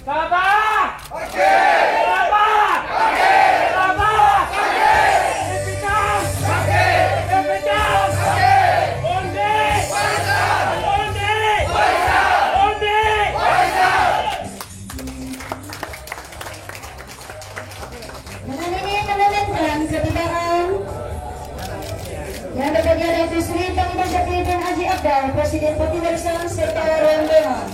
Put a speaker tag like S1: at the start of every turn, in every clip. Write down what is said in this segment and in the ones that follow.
S1: Sabah! Sabah! Sabah! Epitang! Epitang! Undi! Undi! Undi!
S2: Menandakan ketidakan yang berbagian dari Sri Panglima Syakir dan Haji Abdal, Presiden Parti Warisan serta rombongan.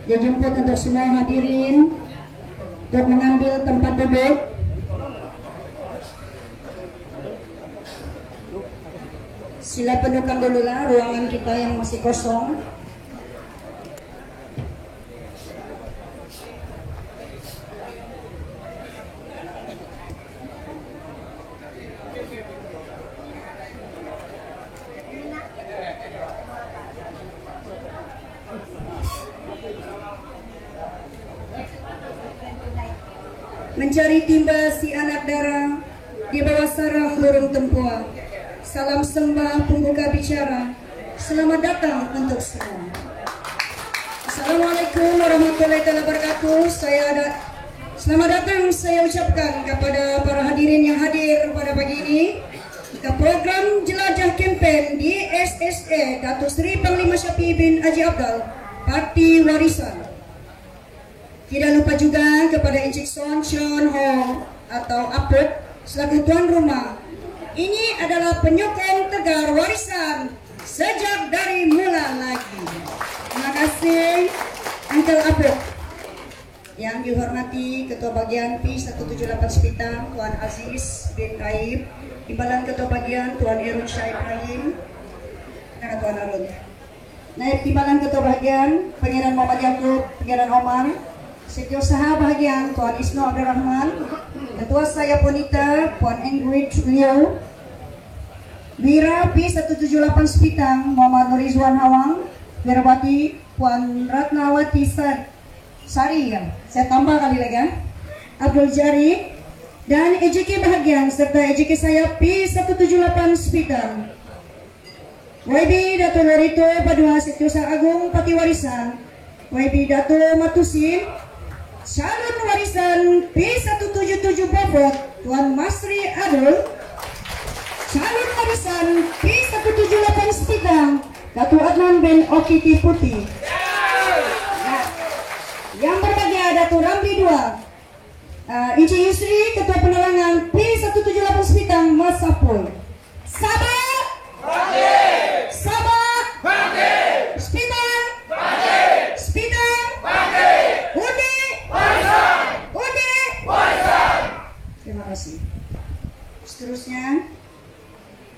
S2: Dijemput untuk semua hadirin untuk mengambil tempat duduk. Sila penuhkan dululah ruangan kita yang masih kosong. Mencari timba si anak darah di bawah saraf lurung tempuan. Salam sembah pembuka bicara. Selamat datang untuk semua. Assalamualaikum warahmatullahi wabarakatuh. Selamat datang saya ucapkan kepada para hadirin yang hadir pada pagi ini ke program jelajah kempen di SSE Datuk Seri Panglima Syakir bin Haji Abdal Parti Warisan. Tidak lupa juga kepada Encik Son Chon Ho atau Aput selaku tuan rumah. Ini adalah penyokong tegar warisan sejak dari mula lagi. Terima kasih Uncle Aput. Yang dihormati Ketua Bagian P178 Sepitang Tuan Aziz bin Raib, Timbalan Ketua Bagian Tuan Irun Syah Ibrahim dan Tuan Arun. Naib Timbalan Ketua Bagian Pangeran Muhammad Yaakob, Pangeran Omar, Setiausaha Bahagian Tuan Isno Abdul Rahman, Ketua Saya Ponita Puan Ingrid Liu, Wira P178 Sepitang Muhammad Nurizwan Hawang, Wirawati Puan Ratnawati Sari, ya. Saya tambah kali lagi kan, Abdul Jari, dan EJK Bahagian serta EJK Saya P178 Sepitang, YB Dato' Lorito Padua Setiausaha Agung Parti Warisan, YB Dato' Matusin, Calon Warisan P177 Bobot Tuan Masri Adul, Calon Warisan P178 Sepitang Dato' Adnan bin Okiti Putih. Yang berbahagia Dato' Ramli kedua, Encik Yusri, Ketua Penerangan P1789 Masapul. Sabah. Bangkit. Sabah. Bangkit. Spitang. Bangkit. Spitang. Bangkit. Undi. Bangkit. Undi. Bangkit. Terima kasih. Seterusnya,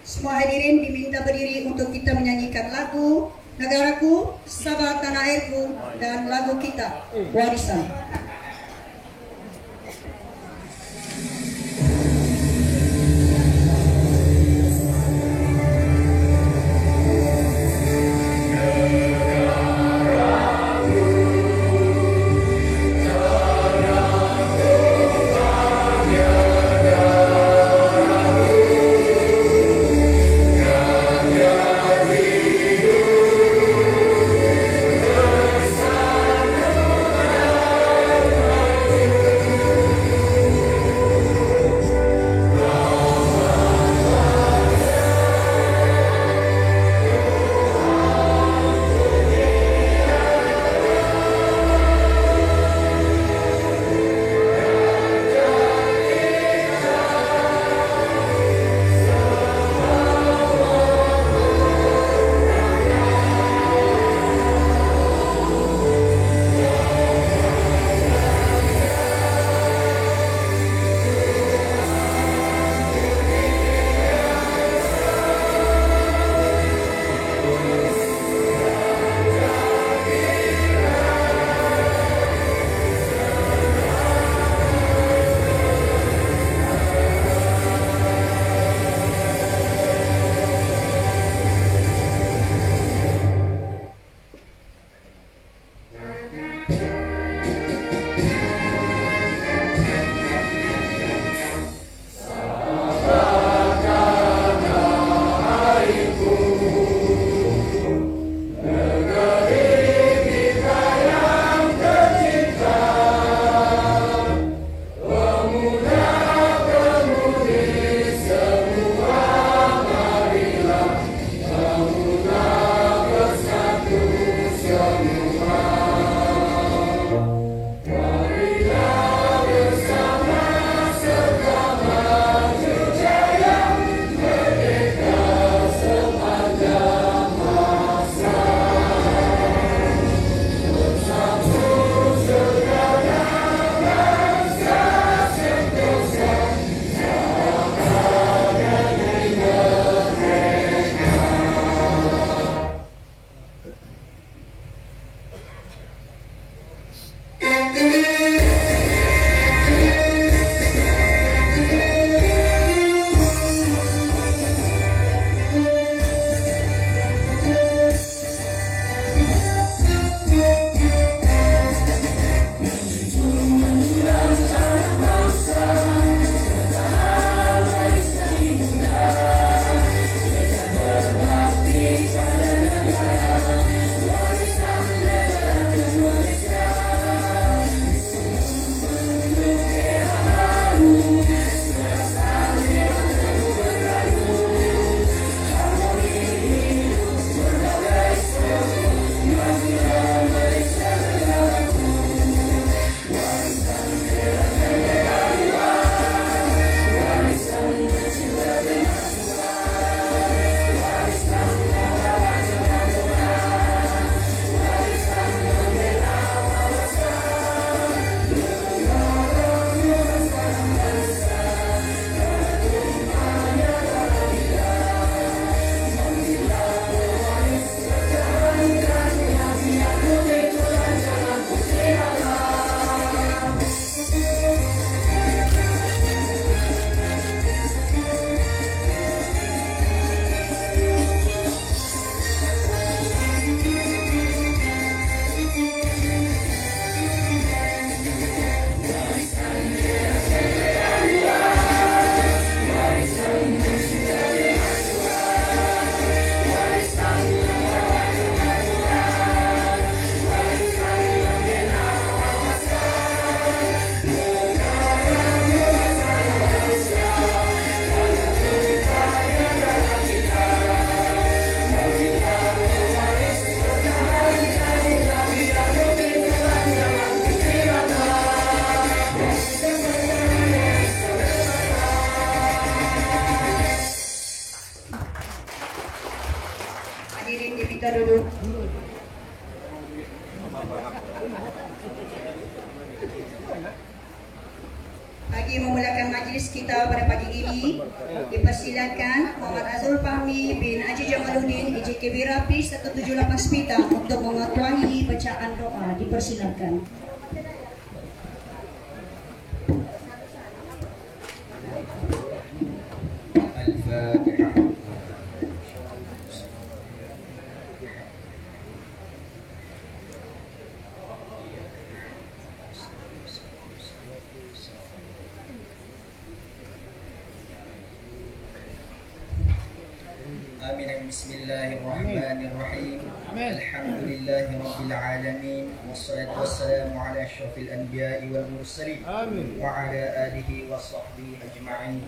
S2: semua hadirin diminta berdiri untuk kita menyanyikan lagu Negaraku, Sabah Tanah Airku, dan lagu kita, Warisan. Bagi memulakan majlis kita pada pagi ini, dipersilakan Muhammad Azrul Fahmi bin Haji Jamaluddin IJKB Rapi 178 Spita untuk mengetuai bacaan doa. Dipersilakan.
S3: Al-Fatihah. Amin. Bismillahirrahmanirrahim. Alhamdulillahi rabbil alamin. Wassalatu wassalamu ala asyrafil anbiya'i wal mursalin. Wa ala alihi wa sahbihi ajma'in.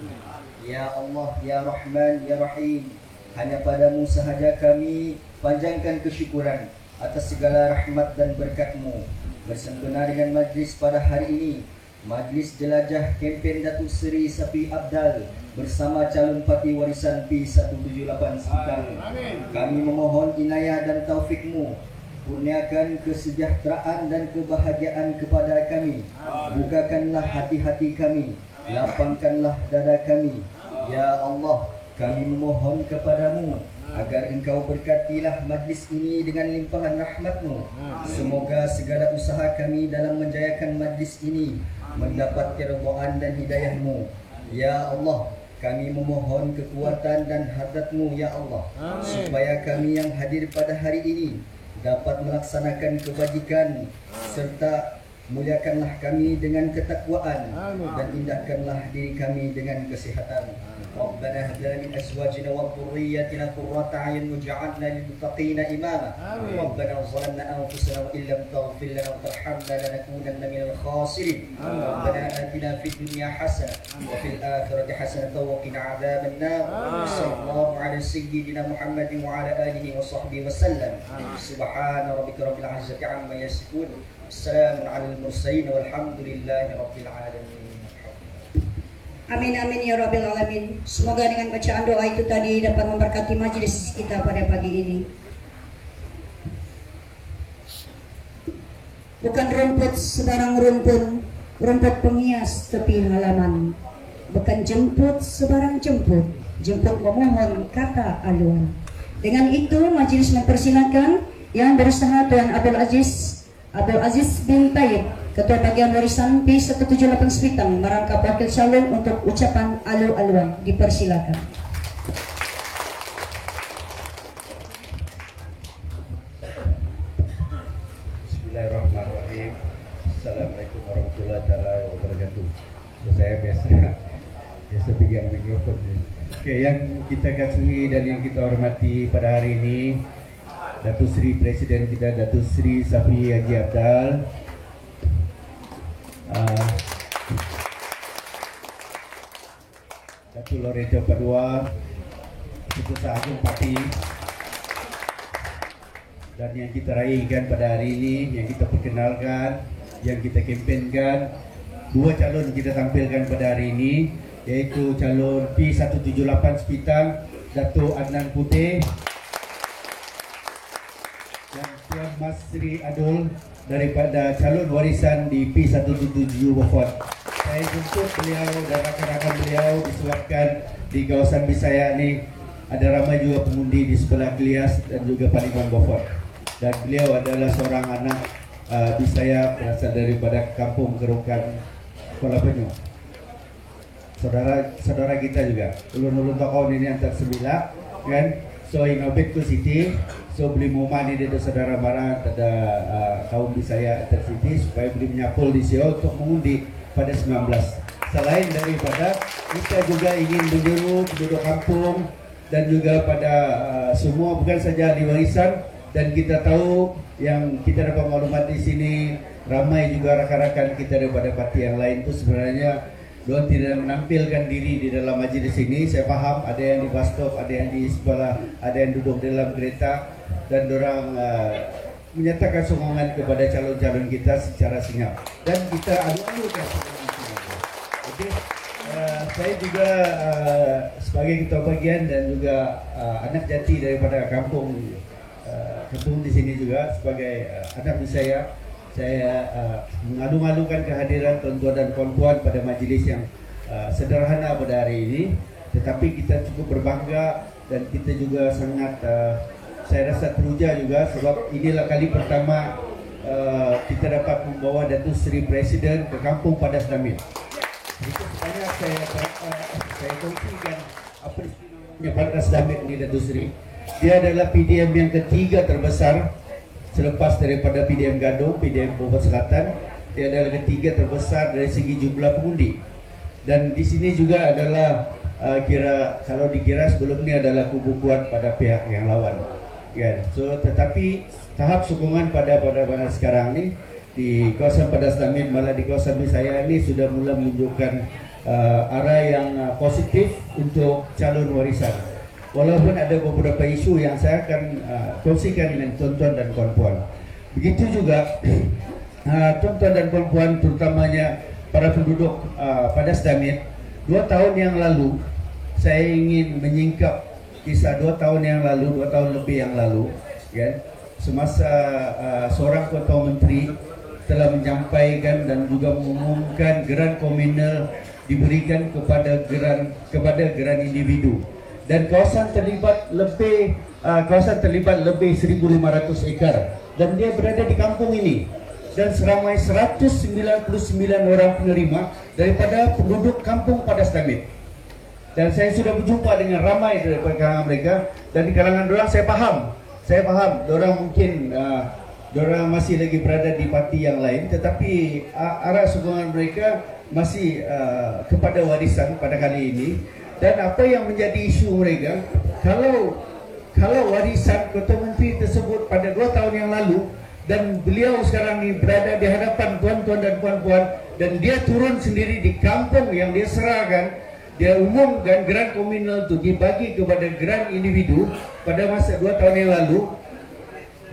S3: Ya Allah, ya Rahman, ya Rahim, hanya padamu sahaja kami panjangkan kesyukuran atas segala rahmat dan berkat-Mu. Bersempena dengan majlis pada hari ini, Majlis Jelajah Kempen Datuk Seri Safi Abdal bersama calon parti warisan P178 Sekang. Kami memohon inayah dan taufik-Mu, kurniakan kesejahteraan dan kebahagiaan kepada kami. Bukakanlah hati-hati kami, lapangkanlah dada kami. Ya Allah, kami memohon kepadamu agar Engkau berkatilah majlis ini dengan limpahan rahmat-Mu. Semoga segala usaha kami dalam menjayakan majlis ini mendapat keridhaan dan hidayah-Mu. Ya Allah, kami memohon kekuatan dan hadat-Mu ya Allah, supaya kami yang hadir pada hari ini dapat melaksanakan kebajikan, serta muliakanlah kami dengan ketakwaan dan indahkanlah diri kami dengan kesihatan. Rabbana hab lana min azwajina wa dhurriyyatina qurrata a'yun waj'alna lil muttaqina imama. Rabbana zalamna anfusana wa illam taghfir lana wa tarhamna lanakunanna minal khasirin. Rabbana atina fid dunya hasanah wa fil akhirati hasanah wa qina adzaban nar. Sallallahu ala sayyidina Muhammadin wa ala alihi wa sahbihi wa sallam. Subhana rabbika rabbil izzati amma yasifun. Assalamu alal mursalin walhamdulillahi rabbil alamin.
S2: Amin amin ya Rabbil alamin. Semoga dengan bacaan doa itu tadi dapat memberkati majlis kita pada pagi ini. Bukan rumput sebarang rumput penghias tepi halaman. Bukan jemput sebarang jemput memohon kata aluan. Dengan itu majlis mempersilakan yang berusaha Tuan Abdul Aziz bin Tayyib, Ketua Bagian Warisan P178 Sepitang, merangkap wakil calon untuk ucapan alu-aluan. Dipersilakan.
S4: Bismillahirrahmanirrahim. Assalamualaikum warahmatullahi wabarakatuh. Saya biasa pegang mikrofon. Oke, yang kita kasihi dan yang kita hormati pada hari ini, Datuk Seri Presiden kita, Datuk Seri Safi Haji Abdal, Datuk Loreto Padua, Ketua Agung Parti, dan yang kita raihkan pada hari ini, yang kita perkenalkan, yang kita kempenkan, dua calon kita tampilkan pada hari ini, yaitu calon P178 Sepitang, Datuk Adnan Putih, dan Tuan Mas Sri Adul daripada calon warisan di P177 Beaufort. Saya jemput beliau dan rakan-rakan beliau disebabkan di kawasan Bisaya ini ada ramai juga pengundi di sebelah Gelias dan juga Paliman Beaufort. Dan beliau adalah seorang anak Bisaya berasal daripada kampung Kerukan Kuala Penyu. Saudara kita juga, ulun-ulun tokoh ini antar sembilan, kan? So inobit ku Siti, so beli momen ini dari saudara Barat, ada kaum Bisaya antar Siti supaya beli menyapul di sini untuk mengundi pada 19. Selain daripada kita juga ingin menyuruh penduduk kampung dan juga pada semua, bukan saja di warisan, dan kita tahu yang kita dapat maklumat di sini ramai juga rakan-rakan kita daripada parti yang lain itu sebenarnya Don tidak menampilkan diri di dalam majlis ini. Saya paham ada yang di bus stop, ada yang di sebelah, ada yang duduk dalam kereta, dan orang menyatakan sokongan kepada calon-calon kita secara senyap, dan kita adu-adukan. Oke, saya juga sebagai ketua bagian dan juga anak jati daripada kampung ketemu di sini juga sebagai anak saya. Saya mengalu-alukan kehadiran tuan-tuan dan puan-puan pada majlis yang sederhana pada hari ini, tetapi kita cukup berbangga dan kita juga sangat saya rasa teruja juga sebab inilah kali pertama kita dapat membawa Datuk Seri Presiden ke kampung Padas Damit. Itu sebenarnya saya kongsikan apa istimewanya Padas Damit ini Datuk Seri. Dia adalah PDM yang ketiga terbesar selepas daripada PDM Gadong, PDM Bobot Selatan. Dia adalah ketiga terbesar dari segi jumlah pengundi. Dan di sini juga adalah kalau dikira sebelum ini adalah kubu kuat pada pihak yang lawan. Ya, so tetapi tahap sokongan pada sekarang ini di kawasan Padas Damit, malah di kawasan saya ini sudah mulai menunjukkan arah yang positif untuk calon warisan. Walaupun ada beberapa isu yang saya akan kongsikan dengan tuan-tuan dan puan-puan. Begitu juga tuan-tuan dan puan-puan, terutamanya para penduduk Padas Damit. 2 tahun yang lalu saya ingin menyingkap kisah 2 tahun yang lalu, 2 tahun lebih yang lalu, ya, semasa seorang ketua menteri telah menyampaikan dan juga mengumumkan geran komunal diberikan kepada geran individu. Dan kawasan terlibat lebih 1.500 ekar dan dia berada di kampung ini, dan seramai 199 orang penerima daripada penduduk kampung Padas Damit. Dan saya sudah berjumpa dengan ramai daripada kalangan mereka, dan di kalangan dorang saya faham dorang mungkin dorang masih lagi berada di parti yang lain, tetapi arah sokongan mereka masih kepada warisan pada kali ini. Dan apa yang menjadi isu mereka, kalau warisan Ketua Menteri tersebut pada 2 tahun yang lalu, dan beliau sekarang ini berada di hadapan tuan-tuan dan puan-puan, dan dia turun sendiri di kampung yang dia serahkan, dia umumkan geran komunal itu dibagi kepada geran individu pada masa 2 tahun yang lalu.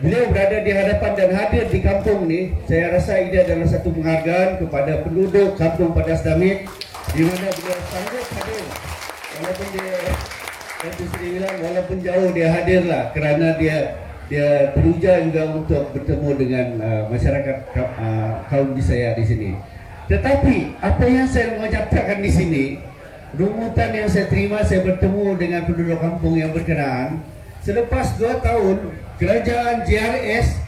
S4: Beliau berada di hadapan dan hadir di kampung ini. Saya rasa ini adalah satu penghargaan kepada penduduk kampung Padas Damit, di mana beliau sanggup hadir. Walaupun walaupun jauh dia hadirlah kerana dia berusaha juga untuk bertemu dengan masyarakat kaum Bisaya di sini. Tetapi apa yang saya mau nyatakan di sini, rumutan yang saya terima, saya bertemu dengan penduduk kampung yang berkenaan. Selepas 2 tahun kerajaan JRS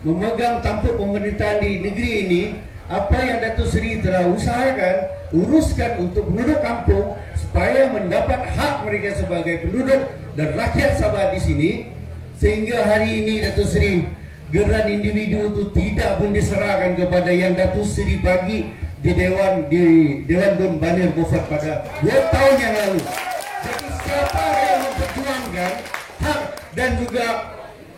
S4: memegang tampuk pemerintahan di negeri ini, apa yang Datuk Seri telah usahakan, uruskan untuk penduduk kampung supaya mendapat hak mereka sebagai penduduk dan rakyat Sabah di sini, sehingga hari ini Datuk Seri geran individu itu tidak pun diserahkan kepada yang Datuk Seri bagi di Dewan Dun Banir Bofat pada 2 tahun yang lalu. Jadi siapa yang memperjuangkan hak dan juga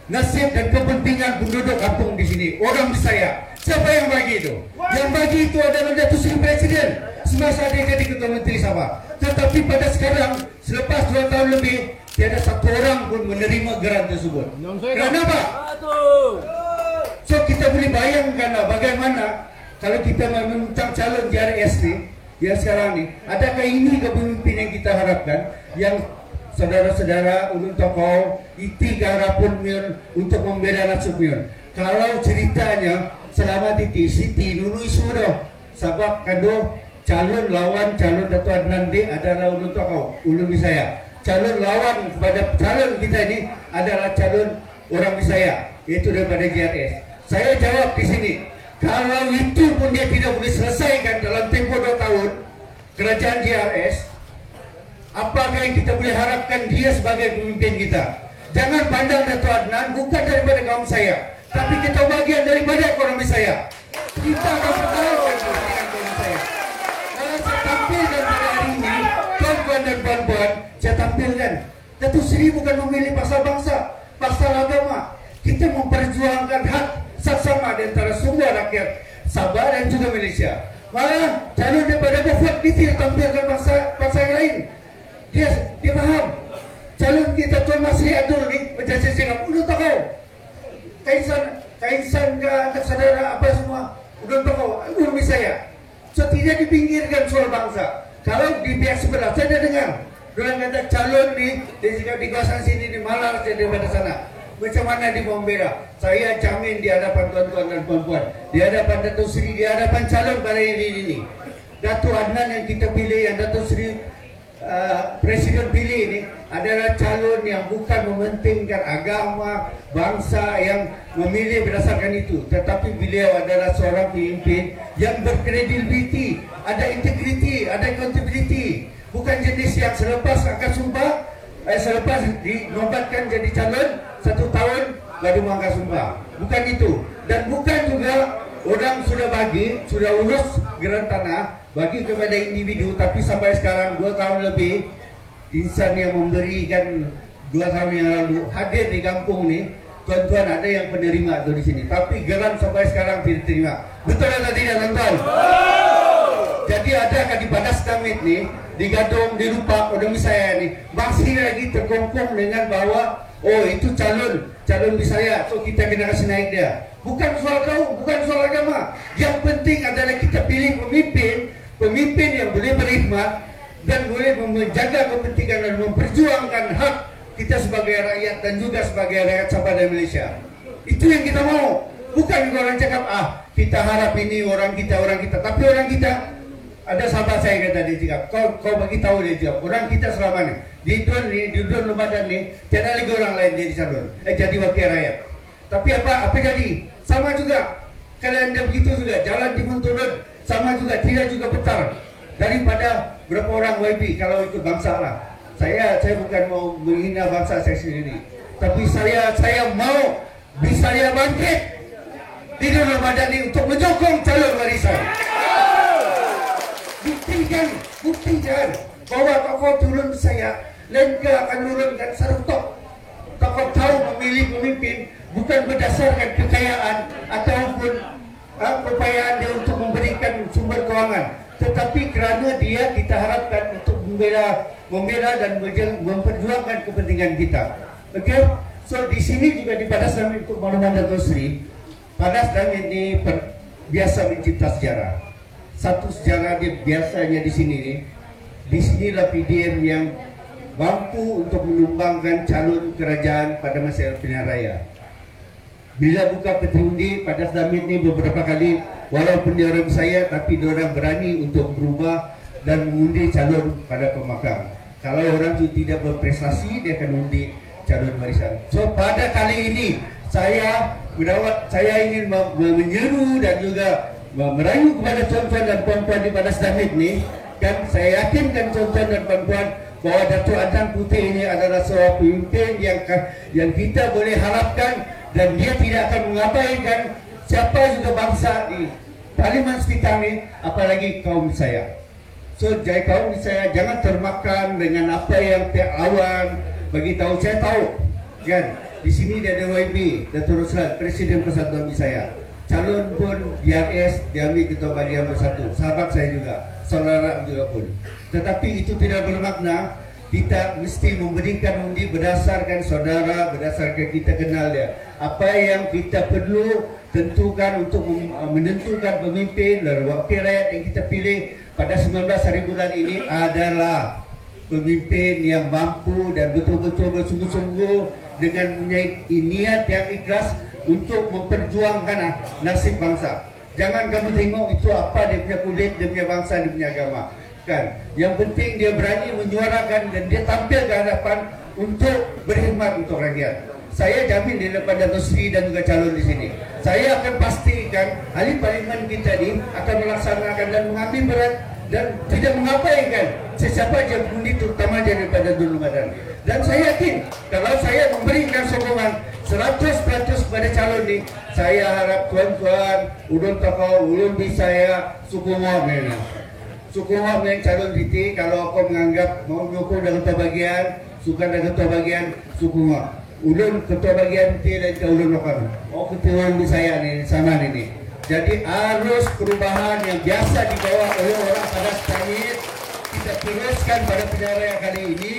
S4: nasib dan kepentingan penduduk kampung di sini? Orang Bisaya. Siapa yang bagi itu? Yang bagi itu adalah Datuk Seri Presiden semasa dia jadi Ketua Menteri Sabah. Tetapi pada sekarang, selepas 2 tahun lebih, tiada satu orang pun menerima geran tersebut. Kenapa? So kita boleh bayangkan bagaimana kalau kita menentang calon JRS ni, yang sekarang ni, adakah ini kepemimpinan yang kita harapkan, yang saudara-saudara ulun tokoh iti garapun mion untuk membela nasib mion. Kalau ceritanya selama titi Siti nului sudah sebab kado calon lawan calon Dato' Adnan D adalah ulun tokoh ulun Bisaya. Calon lawan kepada calon kita ini adalah calon orang Bisaya, yaitu daripada JRS. Saya jawab di sini, kalau itu pun dia tidak boleh selesaikan dalam tempoh 2 tahun kerajaan JRS, apakah yang kita boleh harapkan dia sebagai pemimpin kita? Jangan pandang Dato' Adnan bukan daripada kaum saya, tapi kita bagian daripada orang Bisaya. Kita akan pertahankan kepentingan kaum saya. Kalau saya tampilkan pada hari ini, tuan-tuan dan puan-puan, saya tampilkan Datuk Seri bukan memilih pasal bangsa, pasal agama. Kita memperjuangkan hak saksama di antara semua rakyat Sabah dan juga Malaysia. Malah calon daripada Bofat dia tidak tampilkan bangsa yang lain. Dia faham. Calon kita Tuan Masri Abdul ni macam saya cakap, udah tahu. Kaisan ke anak saudara apa semua, udah tahu. Udah Bisaya. So tidak dipinggirkan soal bangsa. Kalau di pihak sebelah saya dah dengar. Orang kata calon ni dia cakap di kawasan sini di Malar daripada sana. macam mana di membela. Saya jamin di hadapan tuan-tuan dan puan-puan, di hadapan Datuk Seri, di hadapan calon pada ini, Datuk Adnan yang kita pilih, yang Datuk Seri Presiden pilih ini adalah calon yang bukan mementingkan agama, bangsa, yang memilih berdasarkan itu, tetapi beliau adalah seorang pemimpin yang berkredibiliti, ada integriti, ada accountability. Bukan jenis yang selepas akan sumpah, selepas dinobatkan jadi calon 1 tahun baru angkat sumpah. Bukan itu. Dan bukan juga orang sudah urus geran tanah bagi kepada individu, tapi sampai sekarang 2 tahun lebih insan yang memberikan 2 tahun yang lalu hadir di kampung ni, tuan-tuan ada yang penerima tu di sini, tapi geran sampai sekarang tidak terima. Betul atau tidak, tuan-tuan? Jadi adakah di Padas Damit ni, di Gadong, di Lupak, orang Bisaya ni masih lagi terkongkong dengan bahawa oh itu calon Bisaya, so kita kena kasih naik dia. Bukan soal kaum, bukan soal agama. Yang penting adalah kita pilih pemimpin yang boleh berkhidmat dan boleh menjaga kepentingan dan memperjuangkan hak kita sebagai rakyat dan juga sebagai rakyat Sabah dan Malaysia. Itu yang kita mau. Bukan orang cakap kita harap ini orang kita, tapi orang kita. Ada sahabat saya kata dia cakap, kau bagi tahu dia cakap, orang kita selama ni di Dun Ramadan ni tiada lagi orang lain jadi calon, jadi wakil rakyat. Tapi apa jadi? Sama juga. Kalau anda begitu juga, jalan timun turun sama juga, tidak juga betar daripada berapa orang YB kalau ikut bangsa lah. Saya bukan mau menghina bangsa saya sendiri, tapi saya mau Bisaya bangkit di Dun Ramadan ni untuk menyokong calon warisan. Buktikan bahwa tokoh turun saya Lenka akan turunkan serutok. Tokoh tahu memilih pemimpin bukan berdasarkan kekayaan ataupun kepayaan dia untuk memberikan sumber keuangan, tetapi kerana dia kita harapkan untuk membela dan memperjuangkan kepentingan kita. Okay? So di sini juga di Padas Damit untuk makluman Datuk Seri, Padas Damit ini biasa mencipta sejarah. Satu sejarah dia biasanya di sini ni, di sinilah PDM yang mampu untuk menyumbangkan calon kerajaan pada masa pilihan raya. Bila buka peti undi, Padas Damit ni beberapa kali, walaupun dia orang saya, tapi dia orang berani untuk berubah dan mengundi calon pada pemakam. Kalau orang itu tidak berprestasi, dia akan undi calon warisan. So pada kali ini saya ingin menyeru dan juga merayu kepada tuan-tuan dan puan-puan di Padas Damit ni, dan saya yakinkan tuan-tuan dan puan-puan bahwa Datuk Adnan Putih ini adalah seorang pemimpin yang kita boleh harapkan, dan dia tidak akan mengabaikan siapa juga bangsa di parlimen sekitar ni, apalagi kaum saya. So jadi kaum saya jangan termakan dengan apa yang pihak lawan bagi tahu. Saya tahu kan di sini dia ada YB, Datuk Roslan, Presiden Persatuan Bisaya. Calon pun DRS diambil ketua bahagian bersatu, sahabat saya juga, saudara juga pun. Tetapi itu tidak bermakna kita mesti memberikan undi berdasarkan saudara, berdasarkan kita kenal dia. Apa yang kita perlu tentukan untuk menentukan pemimpin dan wakil rakyat yang kita pilih pada 19 hari bulan ini adalah pemimpin yang mampu dan betul-betul bersungguh-sungguh dengan mempunyai niat yang ikhlas untuk memperjuangkan nasib bangsa. Jangan kamu tengok itu apa dia punya kulit, dia punya bangsa, dia punya agama. Kan? Yang penting dia berani menyuarakan dan dia tampil ke hadapan untuk berkhidmat untuk rakyat. Saya jamin di depan Datuk Seri dan juga calon di sini, saya akan pastikan ahli parlimen kita ini akan melaksanakan dan mengambil berat dan tidak mengabaikan sesiapa yang mengundi, terutama daripada Dun Ramadan. Dan saya yakin kalau saya memberikan sokongan 100% pada calon ini, saya harap tuan-tuan, ulun tokoh, ulun Bisaya, suku Muhammad yang calon titik, kalau kau menganggap mau menyokong dan ketua bagian, sukan dan ketua bagian, suku Muhammad. Ulun ketua bagian T dan ke ulun lokal. Oh ketua Bisaya ni sama ni. Jadi arus perubahan yang biasa dibawa oleh orang Padas Damit kita teruskan pada pilihan raya kali ini,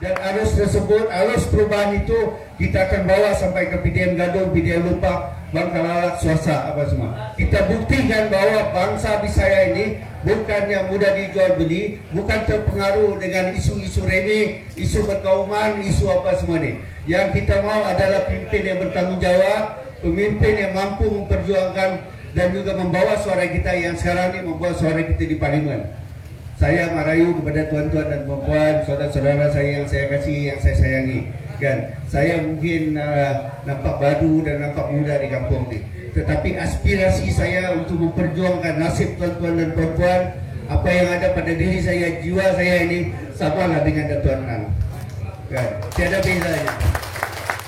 S4: dan arus tersebut, arus perubahan itu kita akan bawa sampai ke PDM Gadong, PDM Lupak, Bangkalalak, Swasa, apa semua. Kita buktikan bahwa bangsa Bisaya ini bukan yang mudah dijual beli, bukan terpengaruh dengan isu-isu remeh, isu perkauman, isu apa semua ni. Yang kita mau adalah pemimpin yang bertanggung jawab, pemimpin yang mampu memperjuangkan dan juga membawa suara kita yang sekarang ini membawa suara kita di parlimen. Saya merayu kepada tuan-tuan dan puan-puan, saudara-saudara saya yang saya kasih, yang saya sayangi. Kan, saya mungkin nampak baru dan nampak muda di kampung ini. Tetapi aspirasi saya untuk memperjuangkan nasib tuan-tuan dan puan-puan, apa yang ada pada diri saya, jiwa saya ini samalah dengan Datuk Adnan. Kan, tiada bezanya.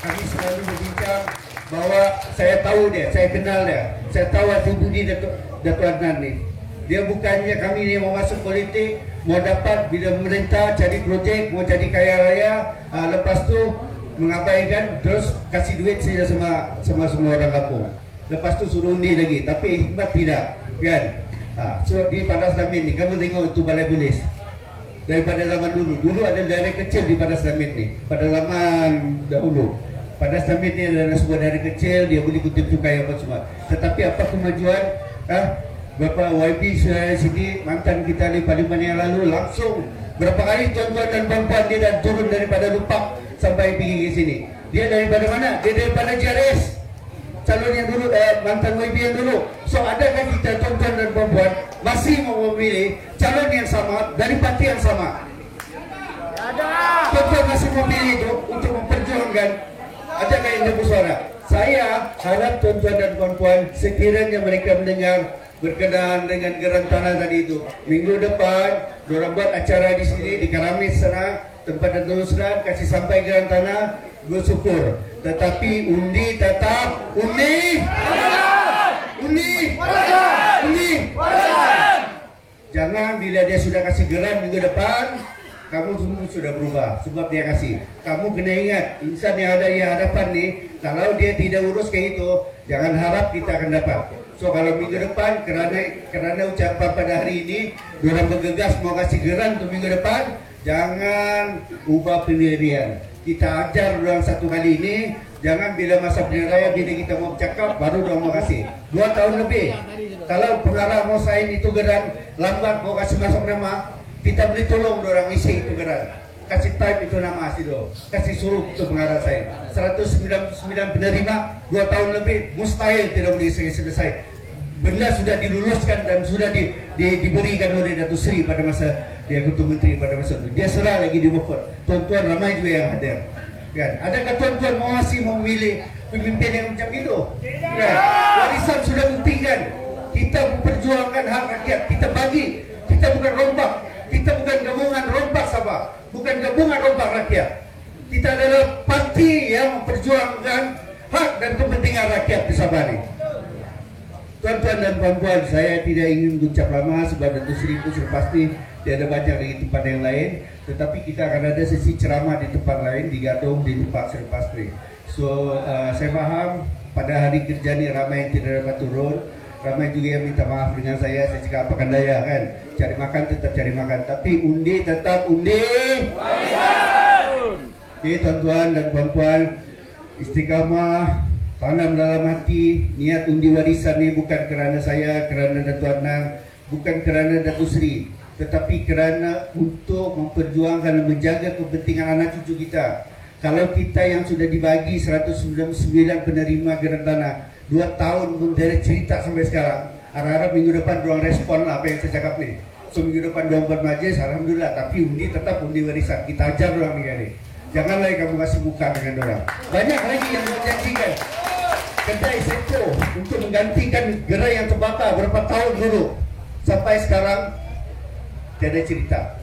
S4: Kami selalu berbincang bahwa saya tahu dia, saya kenal dia, saya tahu hati budi Datuk Adnan ni. Dia bukannya kami ni mau masuk politik, mau dapat bila pemerintah cari projek, mau jadi kaya raya, lepas tu mengabaikan terus kasih duit saja sama semua orang kampung. Lepas tu suruh undi lagi, tapi hikmat tidak, kan? So di Padas Damit ni, kamu tengok itu balai polis. Daripada zaman dulu ada daerah kecil di Padas Damit ni, pada zaman dahulu. Padas Damit ni adalah sebuah daerah kecil, dia boleh kutip cukai apa semua. Tetapi apa kemajuan? Bapak YB sini mantan kita di parlimen yang lalu langsung berapa kali tuan-tuan dan puan-puan dia dah turun daripada Lupak sampai pergi ke sini. Dia daripada mana? Dia daripada JRS. Calon yang dulu mantan YB yang dulu. So adakah kita tuan-tuan dan puan-puan masih mau memilih calon yang sama dari parti yang sama? Ada. Tuan-tuan masih memilih itu untuk memperjuangkan. Adakah yang bersuara? Saya harap tuan-tuan dan puan-puan sekiranya mereka mendengar berkenaan dengan geran tanah tadi itu. Minggu depan, diorang buat acara di sini di Karamis sana, tempat teruskan kasih sampai geran tanah, bersyukur. Tetapi undi tetap undi. Jangan bila dia sudah kasih geran minggu depan, kamu semua sudah berubah sebab dia kasih. Kamu kena ingat, insan yang ada di hadapan ni, kalau dia tidak urus kayak itu, jangan harap kita akan dapat. So kalau minggu depan kerana ucapan pada hari ini diorang bergegas mau kasih geran untuk minggu depan, jangan ubah pendirian. Kita ajar diorang satu kali ini, jangan bila masa pilihan raya bila kita mau bercakap baru diorang mau kasih 2 tahun lebih. Kalau pengarah mau sign itu geran lambat mau kasih masuk nama, kita boleh tolong diorang isi itu geran, kasih type itu nama situ, kasih suruh ke pengarah saya. 199 penerima 2 tahun lebih, mustahil tidak boleh selesai. Benda sudah diluluskan dan sudah diberikan oleh Datuk Seri pada masa dia ketua menteri pada masa itu. Dia serah lagi di Beaufort. Tuan-tuan ramai juga yang hadir. Kan? Adakah tuan-tuan masih memilih pemimpin yang macam itu? Kan? Warisan sudah buktikan. Kita memperjuangkan hak rakyat. Kita bagi. Kita bukan rombak. Kita bukan gabungan rombak Sabah. Bukan gabungan rombak rakyat. Kita adalah parti yang memperjuangkan hak dan kepentingan rakyat di Sabah ini. Tuan-tuan dan puan-puan, saya tidak ingin ucap lama sebab Datuk Seri itu sudah pasti tiada banyak di tempat yang lain. Tetapi kita akan ada sesi ceramah di tempat lain, di Gadong, di tempat selepas ini. So, saya faham pada hari kerja ni ramai yang tidak dapat turun. Ramai juga yang minta maaf dengan saya cakap apakan daya kan. Cari makan tetap cari makan. Tapi undi tetap undi. Oke, tuan-tuan dan puan-puan, istiqamah, tanam dalam hati, niat undi warisan ni bukan kerana saya, kerana Datuk Adnan, bukan kerana Datuk Seri, tetapi kerana untuk memperjuangkan dan menjaga kepentingan anak cucu kita. Kalau kita yang sudah dibagi 199 penerima geran tanah 2 tahun pun dari cerita sampai sekarang, harap-harap minggu depan diorang respon lah apa yang saya cakap ni. So minggu depan diorang buat majlis, alhamdulillah, tapi undi tetap undi warisan. Kita ajar diorang ni. Janganlah kamu kasih muka dengan diorang. Banyak lagi yang menjanjikan kedai Seto untuk menggantikan gerai yang terbakar berapa tahun dulu, sampai sekarang tiada cerita.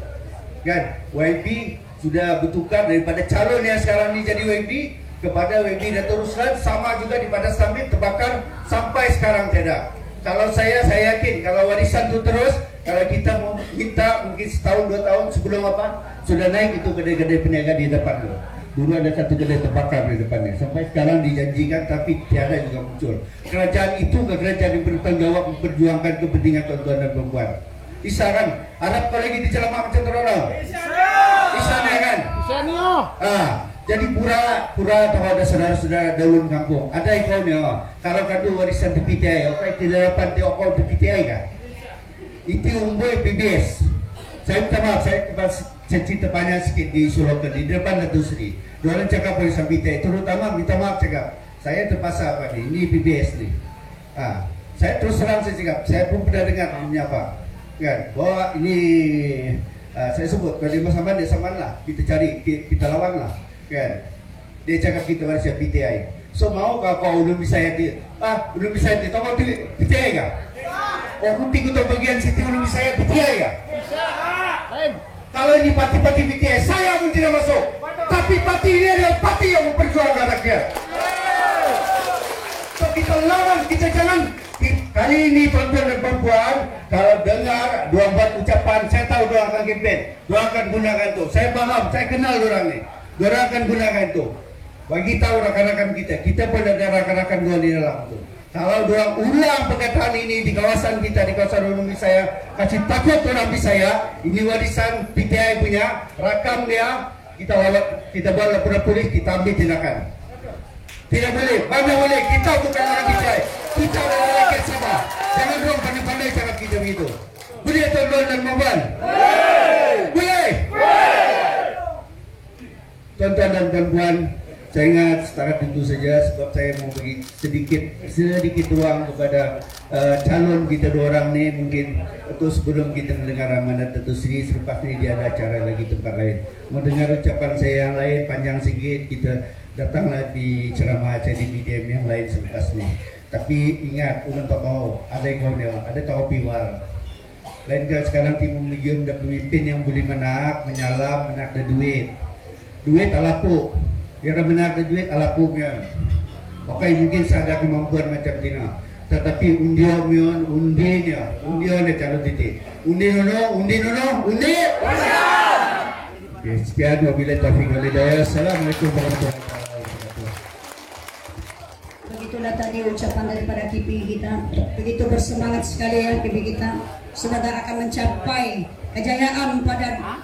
S4: Kan? YB sudah bertukar daripada calon yang sekarang ni jadi YB kepada YB Datuk Ruslan, sama juga di Padas Damit terbakar sampai sekarang tiada. Kalau saya yakin kalau warisan itu terus, kalau kita mau minta mungkin setahun 2 tahun sebelum apa sudah naik itu kedai-kedai peniaga di depan tu. Dulu ada satu kedai terbakar di depannya. Sampai sekarang dijanjikan tapi tiada juga muncul. Kerajaan itu ke kerajaan yang bertanggung jawab memperjuangkan kepentingan tuan-tuan dan perempuan. Isa kan? Harap kau lagi dicelamah macam terlalu. Isa ni kan? Isa ni jadi pura tahu ada saudara-saudara daun kampung. Ada ikon ni kalau kadu warisan PPTI, okey tidak dapat tengok kau PPTI kan? Itu umboi PBS. Saya minta maaf, saya saya cerita banyak sikit di Sulawesi di depan Datuk Seri. Diorang cakap oleh Sampita, terutama minta maaf cakap, saya terpaksa apa ni, ini PBS ni. Saya terus terang saya cakap, saya pun pernah dengar namanya apa, kan? Bahwa ini saya sebut kalau dia masaman dia saman lah, kita cari, kita lawan lah, kan? Dia cakap kita manusia PTI. So maukah kau ulun Bisaya dia? Ulun Bisaya dia, tahu kau PTI kah? Oh, kunti ku tahu bagian situ ulun Bisaya PTI kah? Kalau ini parti-parti PTI, saya pun tidak masuk. Tapi parti ini adalah parti yang memperjuangkan rakyat. So kita lawan, kita jangan. Kali ini tuan-tuan dan perempuan, kalau dengar dua buat ucapan, saya tahu dia akan kempen, dia akan gunakan itu. Saya paham, saya kenal orang ni. Dia akan gunakan itu. Bagi tahu rakan-rakan kita pun ada rakan-rakan dua di dalam itu. Kalau dia ulang perkataan ini di kawasan kita, di kawasan Ulun Bisaya, kasih takut orang Bisaya, ini warisan PTI punya, rakam dia, kita bawa laporan polis, kita ambil tindakan. Tidak boleh, mana boleh, kita bukan orang PTI, kita adalah rakyat Sabah. Jangan dong pandai-pandai cakap kita begitu. Boleh tuan-tuan dan puan-puan? Boleh? Tuan-tuan dan puan-puan, saya ingat setakat itu saja sebab saya mau bagi sedikit ruang kepada calon kita dua orang ni, mungkin atau sebelum kita mendengar amanat Datuk Seri, selepas ini dia ada acara lagi tempat lain. Mau dengar ucapan saya yang lain panjang sikit, kita datanglah di ceramah acara di BDM yang lain selepas ini. Tapi ingat, ulun tak mau ada yang kau ni, ada tahu piwal. Lain kan sekarang Timur Legium ada pemimpin yang boleh menyalam, ada duit tak lapu. Yang benar ada duit alapuknya. Oke, mungkin saya ada kemampuan macam Tina. Tetapi undinya calon titik. Undi nono. Oke, sekian wabillahi taufiq wal hidayah. Assalamualaikum warahmatullahi wabarakatuh.
S2: Begitulah tadi ucapan daripada KIP kita. Begitu bersemangat sekali ya KIP kita. Semoga akan mencapai kejayaan pada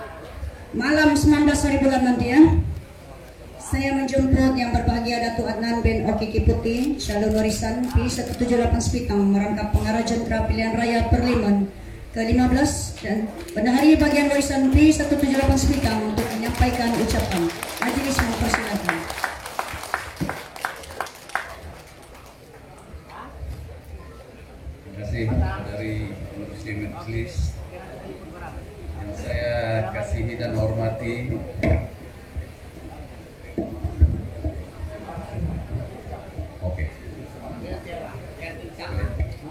S2: malam 19 hari bulan nanti ya. Saya menjemput yang berbahagia Datuk Adnan bin Oki Kiputi, calon warisan P178 Sepitang, merangkap pengarah jenderal pilihan raya Perliman ke-15 dan bendahari bagian warisan P178 Sepitang untuk menyampaikan ucapan. Majelis mempersilakan.
S5: Terima kasih dari Muslim Majelis yang saya kasihi dan hormati.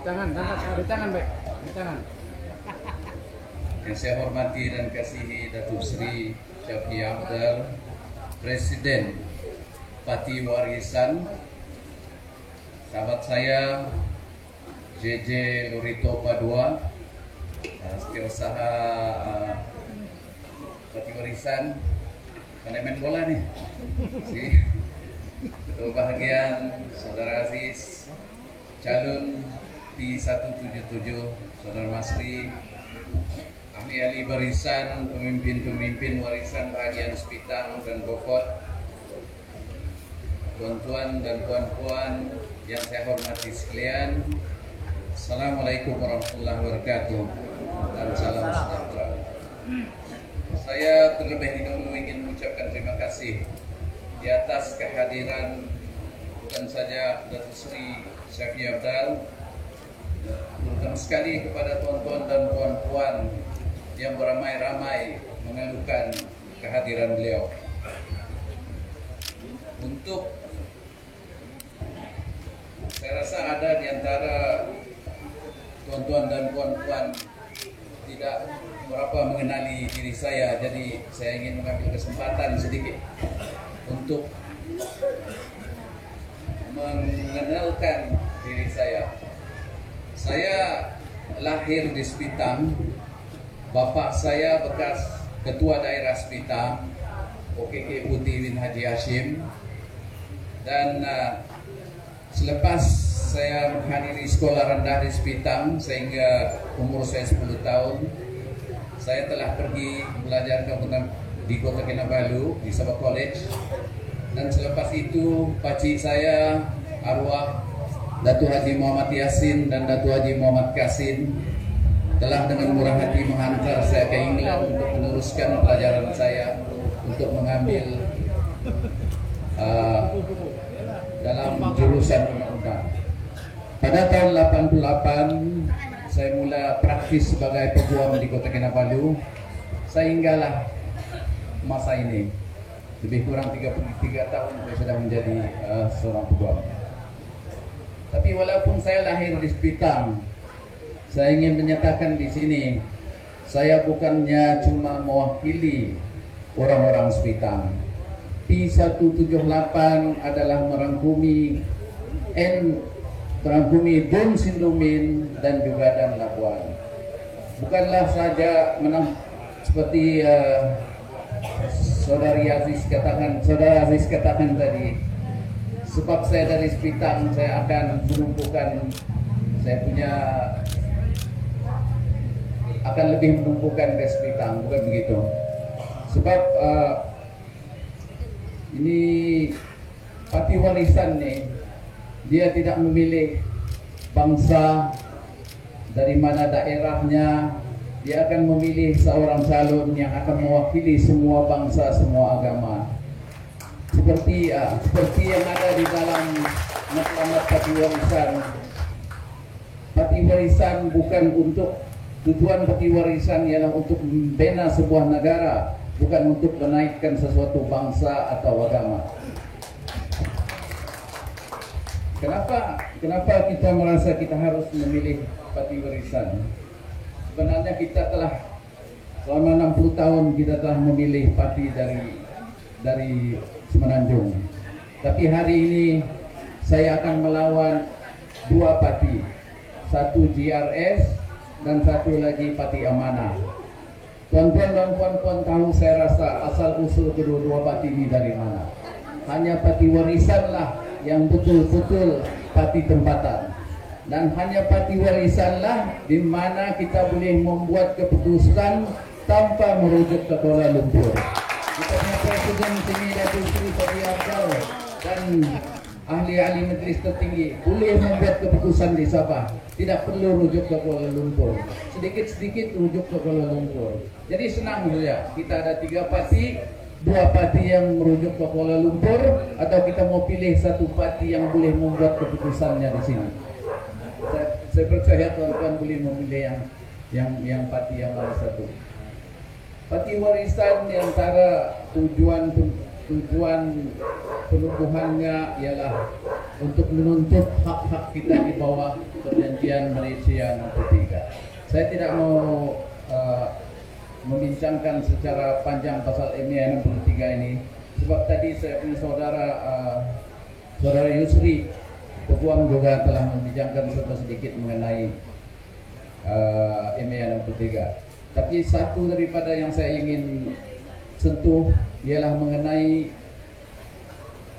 S1: Di tangan baik. Di tangan.
S5: Yang saya hormati dan kasihi Datuk Seri Syafie Abdal, Presiden Parti Warisan, sahabat saya JJ Lurito Padua, setiausaha Parti Warisan, pandai main bola nih. Ketua bahagian Saudara Aziz, calon P177 Saudara Masri, ahli-ahli barisan, pemimpin-pemimpin warisan bahagian Sepitang dan Bokot, tuan-tuan dan puan-puan yang saya hormati sekalian, Assalamualaikum warahmatullahi wabarakatuh dan salam sejahtera. Saya terlebih dahulu ingin mengucapkan terima kasih di atas kehadiran bukan saja Datuk Seri Syafie Abdal, terutama sekali kepada tuan-tuan dan puan-puan yang beramai-ramai mengeluhkan kehadiran beliau. Untuk saya rasa ada di antara tuan-tuan dan puan-puan tidak berapa mengenali diri saya, jadi saya ingin mengambil kesempatan sedikit untuk mengenalkan diri saya. Saya lahir di Sepitang. Bapak saya bekas Ketua Daerah Sepitang, OKK Putih bin Haji Hashim. Dan selepas saya menghadiri sekolah rendah di Sepitang sehingga umur saya 10 tahun, saya telah pergi belajar di Kota Kinabalu di Sabah College. Dan selepas itu pakcik saya arwah Datuk Haji Muhammad Yasin dan Datuk Haji Muhammad Kasim telah dengan murah hati menghantar saya ke England untuk meneruskan pelajaran saya untuk mengambil dalam jurusan undang-undang. Pada tahun 88 saya mula praktis sebagai peguam di Kota Kinabalu sehinggalah masa ini. Lebih kurang 33 tahun saya sudah menjadi seorang peguam. Tapi walaupun saya lahir di Sepitang, saya ingin menyatakan di sini, saya bukannya cuma mewakili orang-orang Sepitang. P178 adalah merangkumi Down Syndrome dan juga Dan Labuan. Bukanlah saja menang seperti Saudara Aziz katakan tadi, sebab saya dari Sepitang, saya akan menumpukan, akan lebih menumpukan ke Sepitang, bukan begitu? Sebab ini Pati Warisan nih, dia tidak memilih bangsa dari mana daerahnya. Dia akan memilih seorang calon yang akan mewakili semua bangsa, semua agama. Seperti yang ada di dalam matlamat Pati Warisan. Pati Warisan bukan untuk, tujuan Pati Warisan ialah untuk membina sebuah negara, bukan untuk menaikkan sesuatu bangsa atau agama. Kenapa kita merasa kita harus memilih Pati Warisan? Sebenarnya kita telah selama 60 tahun kita telah memilih pati dari Semenanjung. Tapi hari ini saya akan melawan dua pati, satu GRS dan satu lagi Pati Amanah. Tuan-tuan dan puan-puan tahu saya rasa asal usul kedua-dua pati ini dari mana. Hanya Pati Warisan lah yang betul-betul pati tempatan. Dan hanya Pati Warisan lah di mana kita boleh membuat keputusan tanpa merujuk ke Kuala Lumpur. Kita punya Presiden sini Datuk Seri Padi Abdul dan ahli-ahli majlis tertinggi boleh membuat keputusan di Sabah, tidak perlu rujuk ke Kuala Lumpur. Sedikit-sedikit rujuk ke Kuala Lumpur. Jadi senang saja. Kita ada 3 pati, 2 pati yang merujuk ke Kuala Lumpur, atau kita mau pilih satu pati yang boleh membuat keputusannya di sini. Saya percaya tuan-tuan boleh memilih yang pati yang mana satu. Pati Warisan di antara tujuan penubuhannya ialah untuk menuntut hak-hak kita di bawah Perjanjian Malaysia Nomor 3. Saya tidak mau membincangkan secara panjang pasal MA 63 ini, sebab tadi saya punya saudara Yusri Peguam juga telah membincangkan sedikit mengenai MA 63. Tapi satu daripada yang saya ingin sentuh ialah mengenai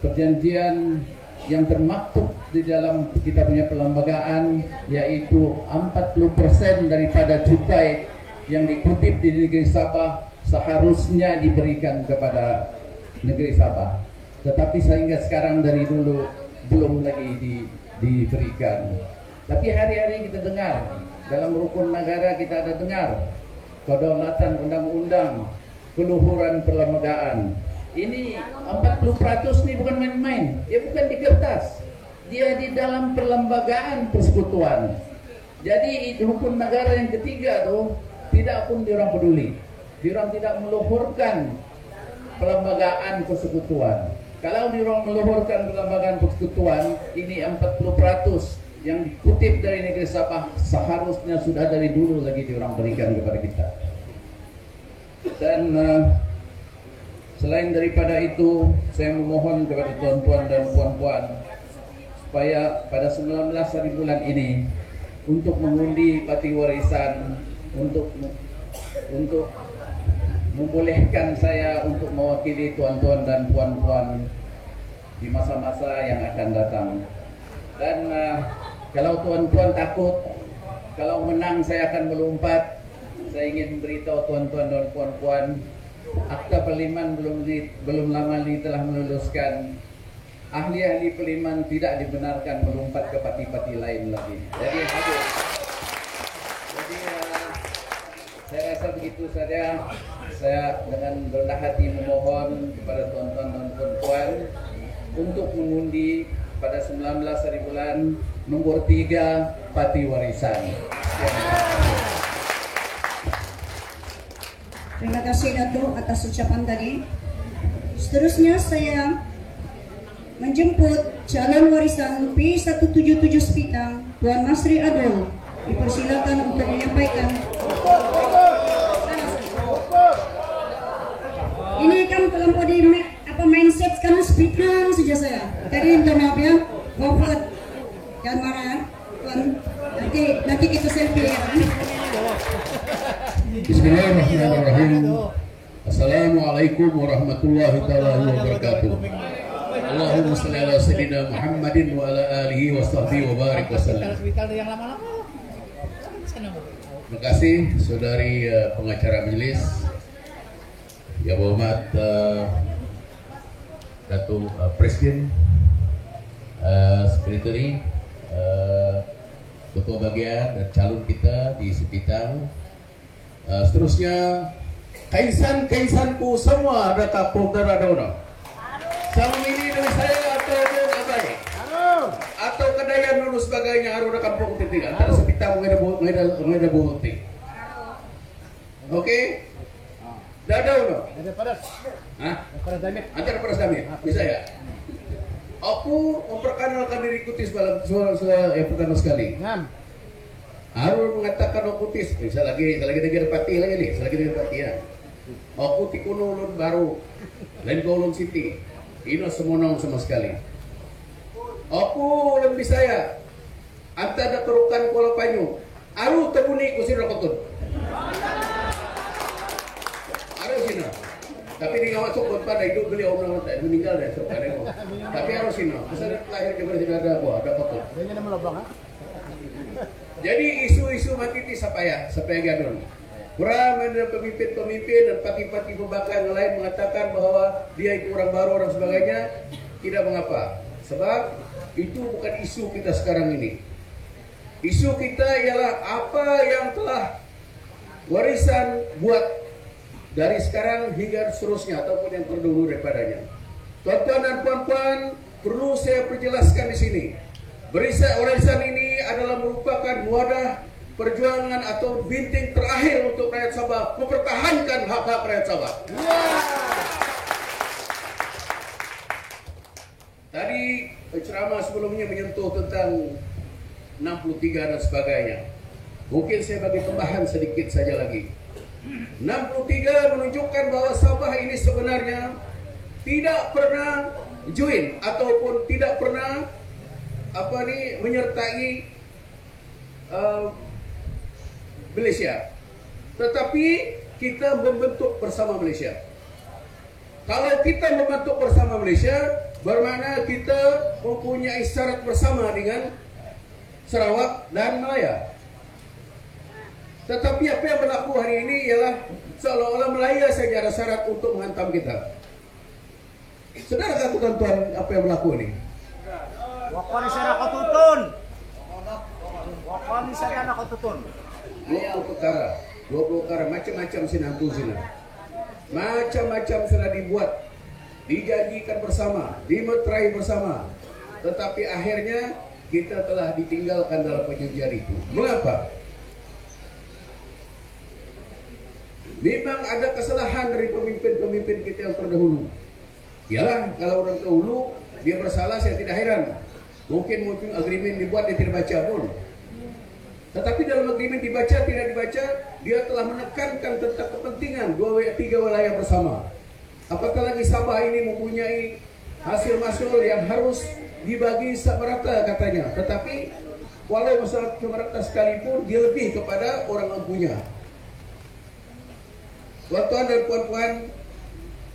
S5: perjanjian yang termaktub di dalam kita punya perlembagaan, yaitu 40% daripada cukai yang dikutip di negeri Sabah seharusnya diberikan kepada negeri Sabah. Tetapi sehingga sekarang dari dulu belum lagi diberikan. Tapi hari-hari kita dengar, dalam rukun negara kita ada dengar kedaulatan undang-undang, keluhuran perlembagaan. Ini 40% ini bukan main-main. Dia bukan di kertas. Dia di dalam perlembagaan persekutuan. Jadi hukum negara yang ketiga tuh tidak pun diorang peduli. Diorang tidak meluhurkan perlembagaan persekutuan. Kalau diorang meluhurkan perlembagaan persekutuan, ini 40% yang dikutip dari negeri Sabah seharusnya sudah dari dulu lagi diorang berikan kepada kita. Dan selain daripada itu, saya memohon kepada tuan-tuan dan puan-puan supaya pada 19 hari bulan ini untuk mengundi Pati Warisan, untuk membolehkan saya untuk mewakili tuan-tuan dan puan-puan di masa-masa yang akan datang. Dan kalau tuan-tuan takut, kalau menang saya akan melompat, saya ingin beritahu tuan-tuan dan puan-puan, Akta Parlimen belum lama ini telah meluluskan ahli-ahli Parlimen tidak dibenarkan melompat ke pati-pati lain lagi. Jadi biasa begitu saja. Saya dengan rendah hati memohon kepada tuan-tuan dan puan-puan untuk mengundi pada 19 hari bulan nomor 3 Pati Warisan.
S2: Terima kasih Datuk atas ucapan tadi. Seterusnya saya menjemput calon warisan P177 Sepitang, Tuan Masri Adol. Dipersilakan untuk menyampaikan. Ini kan terlampau di mindset kan Sepitang saja saya. Tadi minta maaf ya, forward. Jangan marah, Tuan. Nanti kita selfie ya.
S5: Bismillahirrahmanirrahim. Assalamualaikum warahmatullahi wabarakatuh. Allahumma shalli ala sayyidina Muhammadin wa ala alihi wa sahbihi wa barik wasallam. Terima kasih saudari pengacara majelis, yang berhormat Datuk Presiden, Sekretari, Ketua Bagian dan calon kita di Sepitang. Seterusnya kaisan-kaisanku semua ada kapok dan ada orang. Selama ini dari saya atau abai atau kedayan dulu sebagainya harus ada kampung titik antara Sepitang mengeda bukti. Oke? Dada uno.
S1: Ada padas.
S5: Hah?
S1: Padas damit.
S5: Antara paras kami. Bisa ya? Aku memperkenalkan diriku sebagai yang pertama sekali.
S1: Ngam.
S5: Harus mengatakan aku tis. Saya lagi negara pati lagi nih. Saya lagi negara pati ya. Aku tikuno ulun baru. Lain kau ulun siti. Ino semonong sama sekali. Aku ulun Bisaya. Anta ada kerukan Kuala Panyu. Aru tebuni ku sino kotun. Aru sino. Tapi di ngawat sokot pada hidup beliau orang meninggal dah sok ada. Tapi harus sino. Pasal lahir juga tidak ada kotun.
S1: Dia nama lobang ah.
S5: Jadi isu-isu mati ti sapaya gadon. Kurang ada pemimpin-pemimpin dan parti-parti pembakar yang lain mengatakan bahwa dia itu orang baru dan sebagainya. Tidak mengapa. Sebab itu bukan isu kita sekarang ini. Isu kita ialah apa yang telah warisan buat dari sekarang hingga seterusnya ataupun yang terdahulu daripadanya. Tuan-tuan dan puan-puan, perlu saya perjelaskan di sini. Warisan ini adalah merupakan wadah perjuangan atau binting terakhir untuk rakyat Sabah mempertahankan hak-hak rakyat Sabah. Tadi ceramah sebelumnya menyentuh tentang 63 dan sebagainya. Mungkin saya bagi tambahan sedikit saja lagi. 63 menunjukkan bahwa Sabah ini sebenarnya tidak pernah join ataupun tidak pernah menyertai Malaysia, tetapi kita membentuk bersama Malaysia. Kalau kita membentuk bersama Malaysia, bermakna kita mempunyai syarat bersama dengan Sarawak dan Malaya. Tetapi apa yang berlaku hari ini ialah seolah-olah Malaya saja ada syarat untuk menghantam kita. Saudara tuan-tuan apa yang berlaku ini?
S1: Wakani saya nak tutun. Wakani saya nak tutun.
S5: 20 perkara macam-macam sinantu sini. Macam-macam sudah dibuat, dijanjikan bersama, dimeterai bersama. Tetapi akhirnya kita telah ditinggalkan dalam perjanjian itu. Mengapa? Memang ada kesalahan dari pemimpin-pemimpin kita yang terdahulu. Ialah kalau orang terdahulu dia bersalah, saya tidak heran. Mungkin agreement dibuat dia tidak baca pun. Tetapi dalam agreement dibaca tidak dibaca, dia telah menekankan tentang kepentingan 3 wilayah bersama. Apatah lagi Sabah ini mempunyai hasil masul yang harus dibagi sama rata katanya. Tetapi walau masalah sama rata sekalipun, dia lebih kepada orang mampunya. Tuan-tuan dan puan-puan,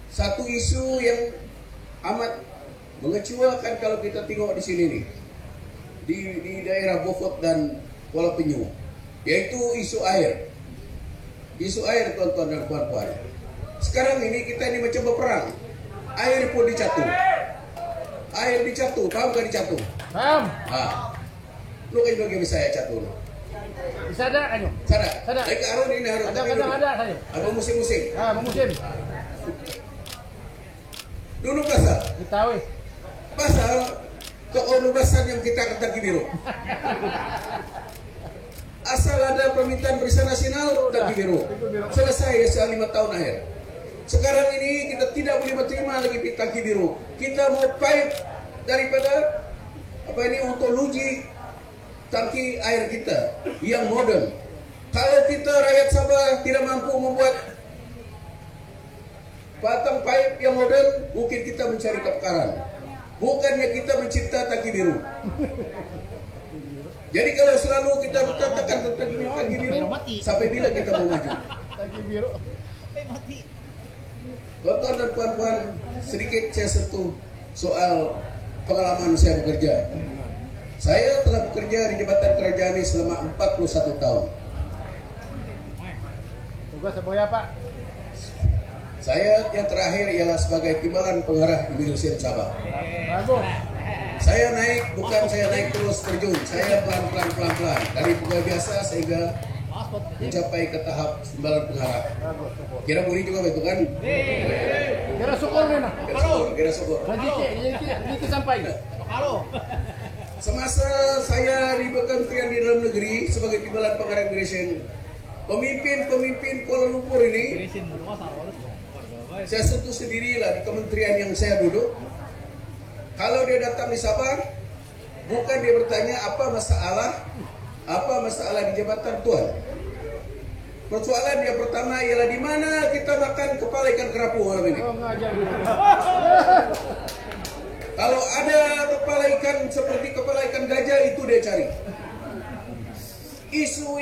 S5: satu isu yang amat mengecewakan kalau kita tengok di sini nih, di daerah Beaufort dan Kuala Penyu, yaitu isu air. Isu air, tuan-tuan dan puan-puan. Sekarang ini kita ini macam berperang. Air pun dicatu. Air dicatu, tahu kan dicatu?
S1: Paham.
S5: Lu kan bagi saya catu.
S1: Bisa ada kanyo.
S5: Sada.
S1: Sada.
S5: Lagi aron ini harus.
S1: Kadang-kadang ada kanyo.
S5: Apa musim-musim?
S1: Ah, memusim.
S5: Dulu pasal.
S1: Kita weh.
S5: Pasal keonubasan yang kita kata biru. Asal ada permintaan Perisa Nasional, Taki Biru. Selesai soal 5 tahun akhir. Sekarang ini kita tidak boleh menerima lagi Taki Biru. Kita mau pipe daripada apa ini untuk uji tangki air kita yang modern. Kalau kita rakyat Sabah tidak mampu membuat batang pipe yang modern, mungkin kita mencari kepakaran. Bukannya kita mencipta Taki Biru. Jadi kalau selalu kita berkatakan tentang Taki Biru, sampai bila kita mau maju?
S1: Taki biru.
S5: Tuan-tuan dan puan-puan, sedikit saya sentuh soal pengalaman saya bekerja. Saya telah bekerja di Jabatan Kerajaan ini selama 41 tahun.
S1: Tugas apa ya, Pak?
S5: Saya yang terakhir ialah sebagai timbalan pengarah Imigresen Sabah.
S1: Bagus.
S5: Saya naik, bukan saya naik terus terjun. Saya pelan-pelan dari pegawai biasa sehingga mencapai ke tahap timbalan pengarah.
S1: Bagus, syukur.
S5: Kira buri juga betul kan?
S1: Kira syukur mana?
S5: Kira syukur.
S1: Jadi sampai. Halo.
S5: Semasa saya di Kementerian di Dalam Negeri sebagai timbalan pengarah Imigresen, pemimpin Kuala Lumpur ini, saya sentuh sendirilah di kementerian yang saya duduk. Kalau dia datang di Sabah, bukan dia bertanya apa masalah di jabatan tuan. Persoalan yang pertama ialah di mana kita makan kepala ikan kerapu malam ini.
S1: Oh, ngajar dulu.
S5: Kalau ada kepala ikan seperti kepala ikan gajah, itu dia cari. Isu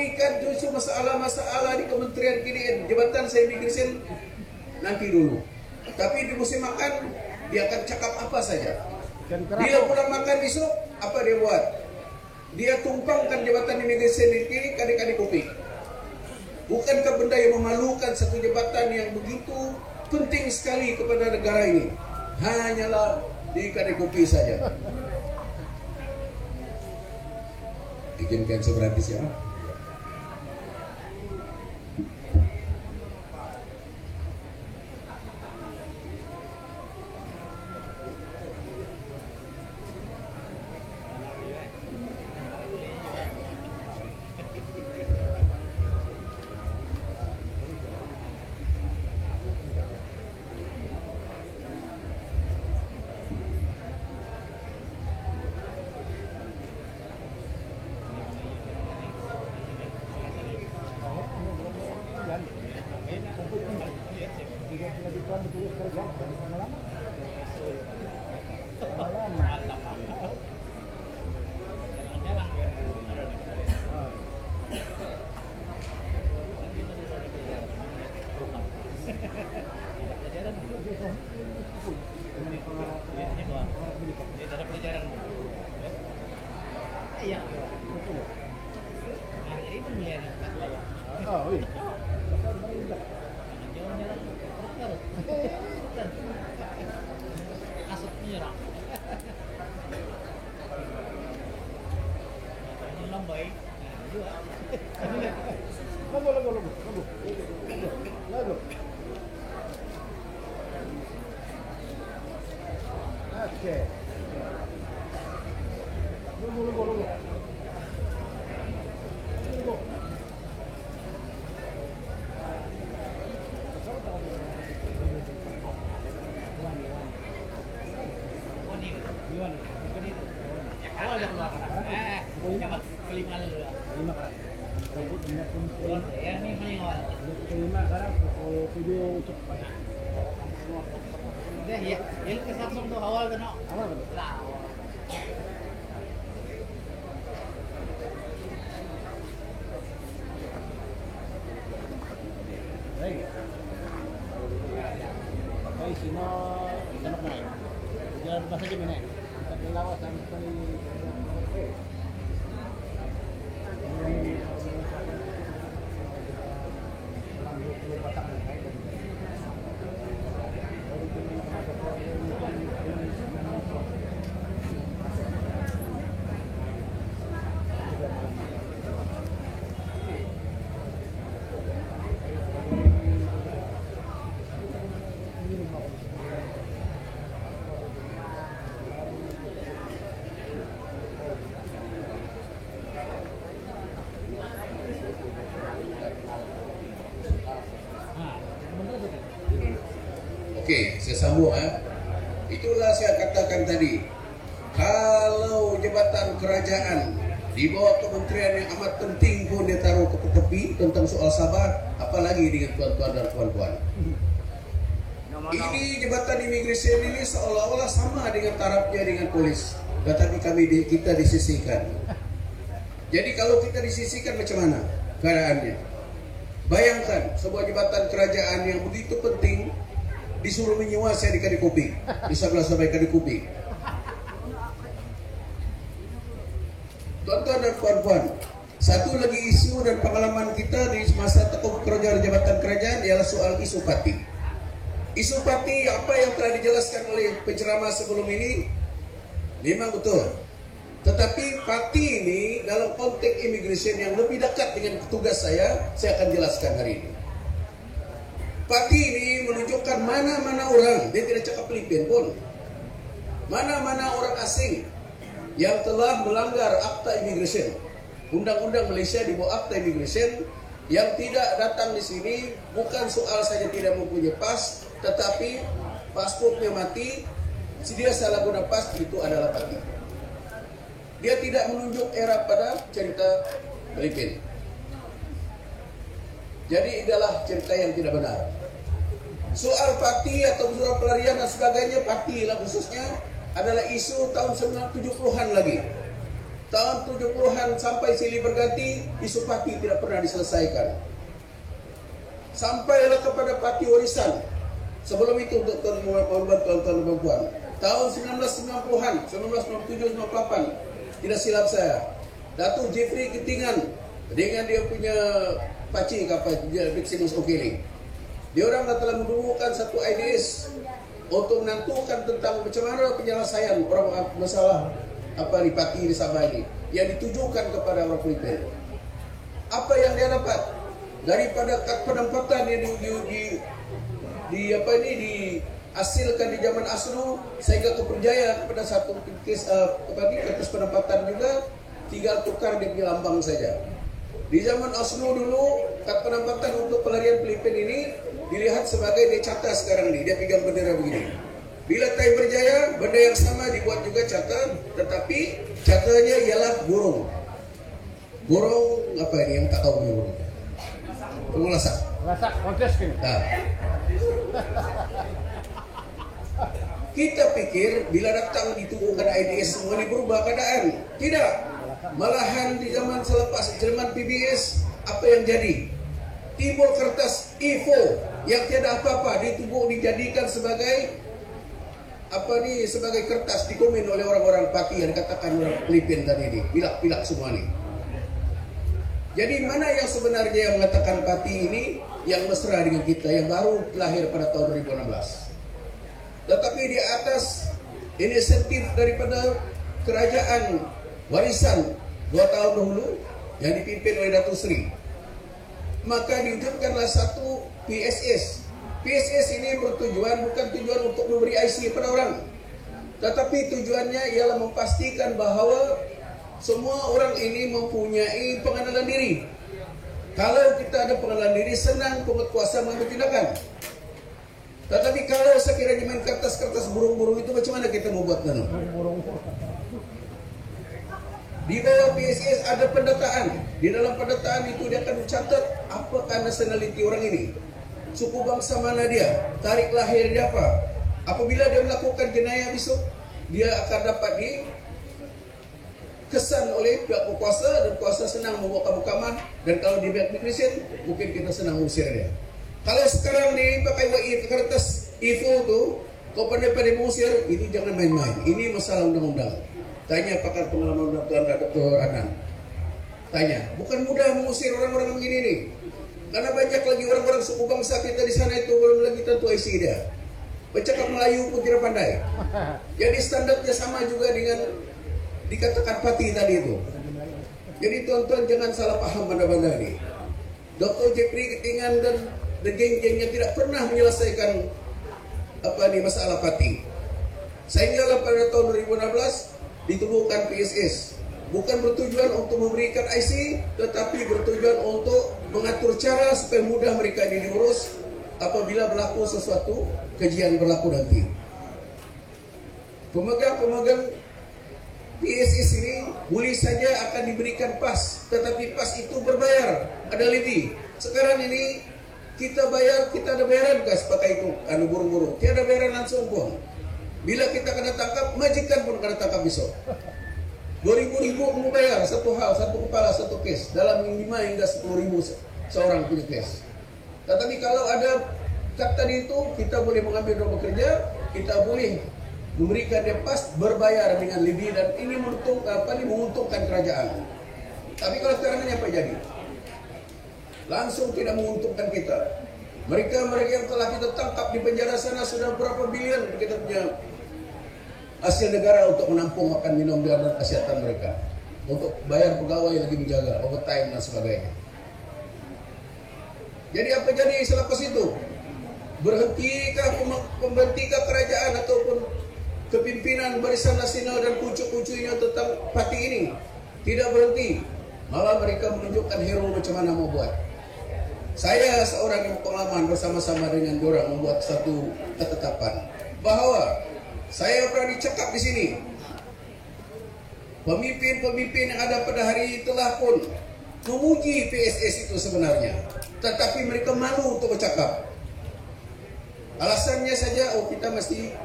S5: masalah-masalah di kementerian kini, jabatan saya Imigresen nanti dulu. Tapi di musim makan dia akan cakap apa saja. Dia pulang makan besok, apa dia buat? Dia tumpangkan jabatan Imigresen ini kali-kali kopi. Bukankah benda yang memalukan satu jabatan yang begitu penting sekali kepada negara ini hanyalah di kedai kopi saja? Izinkan saya berhenti siapa?
S1: Oh, iya. Lagu. Oke. Lagu. Kelima sekarang pukul 7 cepat.
S6: Udah ya, yang ke Samsung tuh awal kan?
S1: Awal kan?
S6: Lah.
S1: Baik. Baik, sino jangan main. Jangan bahasa aja mana. Kita lawas sampai
S5: Okey, saya sambung Itulah saya katakan tadi. Kalau jabatan kerajaan di bawah kementerian yang amat penting pun dia taruh ke tepi tentang soal sabar, apalagi dengan tuan-tuan dan puan-puan. Ini jabatan imigresen ini seolah-olah sama dengan tarafnya dengan polis, tetapi kita disisihkan. Jadi kalau kita disisihkan macam mana keadaannya? Bayangkan sebuah jabatan kerajaan yang begitu penting disuruh menyewa saya di Kadikuping, di sebelah sampai Kadikuping. Tuan-tuan dan puan-puan, satu lagi isu dan pengalaman kita di masa tekuk kerajaan jabatan kerajaan ialah soal isu parti. Isu parti apa yang telah dijelaskan oleh penceramah sebelum ini memang betul. Tetapi parti ini dalam konteks immigration yang lebih dekat dengan tugas saya akan jelaskan hari ini. Parti ini menunjukkan mana-mana orang, dia tidak cakap Filipin pun, mana-mana orang asing yang telah melanggar akta immigration, undang-undang Malaysia di bawah akta immigration, yang tidak datang di sini bukan soal saja tidak mempunyai pas, tetapi paspornya mati, dia salah guna pas, itu adalah parti. Dia tidak menunjuk era pada cerita Filipin. Jadi adalah cerita yang tidak benar. Soal parti atau surat pelarian dan sebagainya, parti lah khususnya adalah isu tahun 70-an lagi. Tahun 70-an sampai silih berganti, isu parti tidak pernah diselesaikan. Sampailah kepada parti warisan. Sebelum itu untuk tuan-tuan dan puan, tahun 1990-an, 1997-98, tidak silap saya, Datuk Jeffrey Ketingan dengan dia punya pakcik dia Maximus O'Kelly, dia orang telah menemukan satu ideas untuk menentukan tentang macam mana penyelesaian orang masalah di parti di Sabah ini yang ditujukan kepada orang Filipin. Apa yang dia dapat daripada penempatan yang dihasilkan di zaman ASNO sehingga kepercayaan kepada satu kertas penempatan juga tinggal tukar dia punya lambang saja. Di zaman ASNO dulu, kad penempatan untuk pelarian Filipin ini dilihat sebagai dia catat sekarang ini, dia pegang bendera begini. Bila Tai berjaya, benda yang sama dibuat juga catat, tetapi catatannya ialah burung. Burung apa ini yang tak tahu burung? Burung lasak.
S1: Lasak kontes kan?
S5: Kita pikir bila datang ditubuhkan IDS semua ini berubah keadaan. Tidak. Malahan di zaman selepas zaman PBS, apa yang jadi? Timbul kertas IFO yang tiada apa-apa dijadikan sebagai sebagai kertas dikomen oleh orang-orang parti yang dikatakan orang Filipin tadi ini, pilak-pilak semua ini. Jadi mana yang sebenarnya yang mengatakan parti ini yang mesra dengan kita yang baru lahir pada tahun 2016. Tetapi di atas inisiatif daripada kerajaan warisan 2 tahun dahulu yang dipimpin oleh Datuk Seri, maka diwujudkanlah satu PSS. PSS ini bertujuan bukan tujuan untuk memberi IC pada orang, tetapi tujuannya ialah memastikan bahawa semua orang ini mempunyai pengenalan diri. Kalau kita ada pengenalan diri, senang penguatkuasa mengambil tindakan. Tetapi kalau sekiranya main kertas-kertas burung-burung itu, macam mana kita mau buat nano? Di dalam PSS ada pendataan. Di dalam pendataan itu dia akan mencatat apakah nationality orang ini, suku bangsa mana dia, tarikh lahir dia apa. Apabila dia melakukan jenayah besok, dia akan dapat dikesan oleh pihak berkuasa, dan kuasa senang membawa kamu-kaman. Dan kalau di pihak immigration, mungkin kita senang mengusir dia. Kalau sekarang dipakai kertas IFO tu, kau pandai-pandai mengusir, itu jangan main-main. Ini masalah undang-undang. Tanya pakar pengalaman Tuan Dr. Anand. Tanya, bukan mudah mengusir orang-orang begini nih. Karena banyak lagi orang-orang suku bangsa kita di sana itu belum lagi tentu IC dia. Bercakap Melayu pun tidak pandai. Jadi standarnya sama juga dengan dikatakan parti tadi itu. Jadi tuan-tuan jangan salah paham benda-benda ini. Dr. Jeffrey Ketingan dan geng-gengnya tidak pernah menyelesaikan masalah parti. Sehingga pada tahun 2016 ditubuhkan PSS. Bukan bertujuan untuk memberikan IC, tetapi bertujuan untuk mengatur cara supaya mudah mereka ini diurus
S7: apabila berlaku sesuatu kejian berlaku nanti. Pemegang-pemegang PSS ini boleh saja akan diberikan pas, tetapi pas itu berbayar, ada lebih. Sekarang ini kita bayar, kita ada bayaran guys pakai itu burung-burung, tiada bayaran langsung pun. Bila kita kena tangkap, majikan pun kena tangkap besok. 2.000 mau bayar satu hal, satu kepala, satu kes, dalam 5 hingga 10.000 seorang punya kes. Tetapi kalau ada kata itu, kita boleh mengambil orang bekerja, kita boleh memberikan dia pas, berbayar dengan lebih, dan ini menguntungkan kerajaan. Tapi kalau sekarang ini apa jadi? Langsung tidak menguntungkan kita. Mereka yang telah kita tangkap di penjara sana sudah berapa bilion kita punya hasil negara untuk menampung makan minum dan kesehatan mereka, untuk bayar pegawai lagi menjaga overtime dan sebagainya. Jadi apa jadi selepas itu? Berhentikah kerajaan ataupun kepimpinan Barisan Nasional dan pucuk-pucuknya tentang parti ini? Tidak berhenti, malah mereka menunjukkan hero macam mana mau buat. Saya seorang yang pengalaman bersama-sama dengan orang membuat satu ketetapan bahawa saya pernah dicekap di sini. Pemimpin-pemimpin yang ada pada hari ini telah pun memuji PSS itu sebenarnya, tetapi mereka malu untuk bercakap. Alasannya saja, kita mesti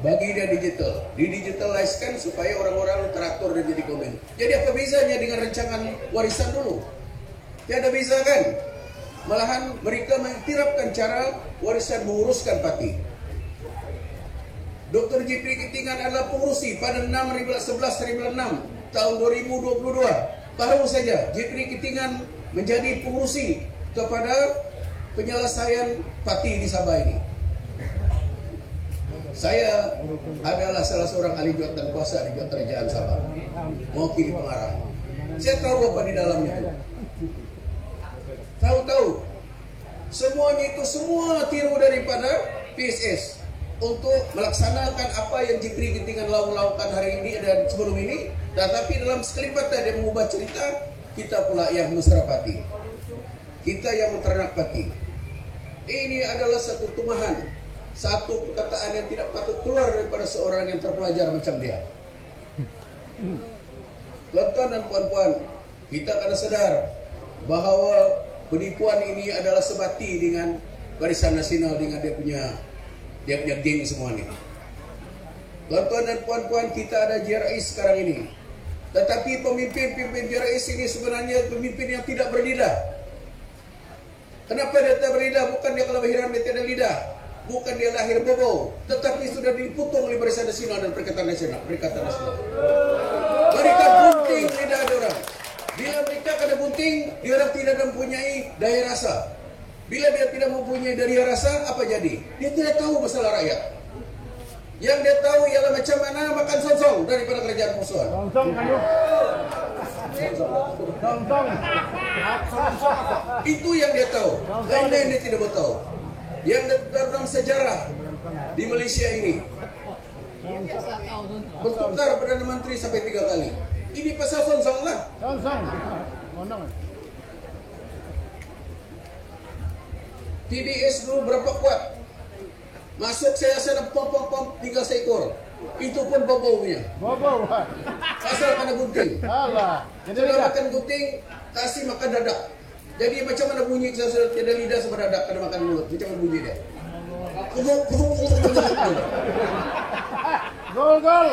S7: bagi dia digital, didigitaliskan supaya orang-orang teratur dan jadi komen. Jadi apa bezanya dengan rancangan warisan dulu? Tiada beza kan? Malahan mereka mengiktirafkan cara warisan menguruskan parti. Dr. Jipri Ketingan adalah pengurusi pada 11/6 tahun 2022. Baru saja Jipri Ketingan menjadi pengurusi kepada penyelesaian parti di Sabah ini. Saya adalah salah seorang ahli jawatan kuasa di Kerajaan Sabah, mewakili pengarah. Saya tahu apa di dalamnya itu. Tahu-tahu semuanya itu semua tiru daripada PSS untuk melaksanakan apa yang Jipri Ketingan lakukan hari ini dan sebelum ini. Tetapi dalam sekelipatan dia mengubah cerita, kita pula yang mesra parti, kita yang menternak parti. Ini adalah satu tumahan, satu perkataan yang tidak patut keluar daripada seorang yang terpelajar macam dia. Tuan-tuan dan puan-puan, kita akan sadar bahawa penipuan ini adalah sebati dengan Barisan Nasional, dengan dia punya geng semua ni. Tuan-tuan dan puan-puan, kita ada JRIS sekarang ini. Tetapi pemimpin JRIS ini sebenarnya pemimpin yang tidak berlidah. Kenapa dia tidak berlidah? Bukan dia kelahiran dia tidak lidah, bukan dia lahir bobo, tetapi sudah diputung oleh Barisan Nasional dan Perikatan Nasional. Mereka bunting lidah orang. Bila mereka kena bunting, dia orang tidak mempunyai daya rasa. Bila dia tidak mempunyai daya rasa, apa jadi? Dia tidak tahu masalah rakyat. Yang dia tahu ialah macam mana makan sonsong daripada kerajaan musuhan. Sonsong. Itu yang dia tahu. Lain-lain dia tidak tahu. Yang dalam sejarah di Malaysia ini bertukar Perdana Menteri sampai 3 kali. Ini pasal sonsong lah. TDS dulu berapa kuat? Masuk saya sana pom 3 seekor. Itu pun bau-baunya. Bau. Asal mana gunting. Sudah makan gunting, kasih makan dadak. Jadi macam mana bunyi saya sudah tidak lidah sama dadak kena makan mulut. Macam mana bunyi dia? Gol.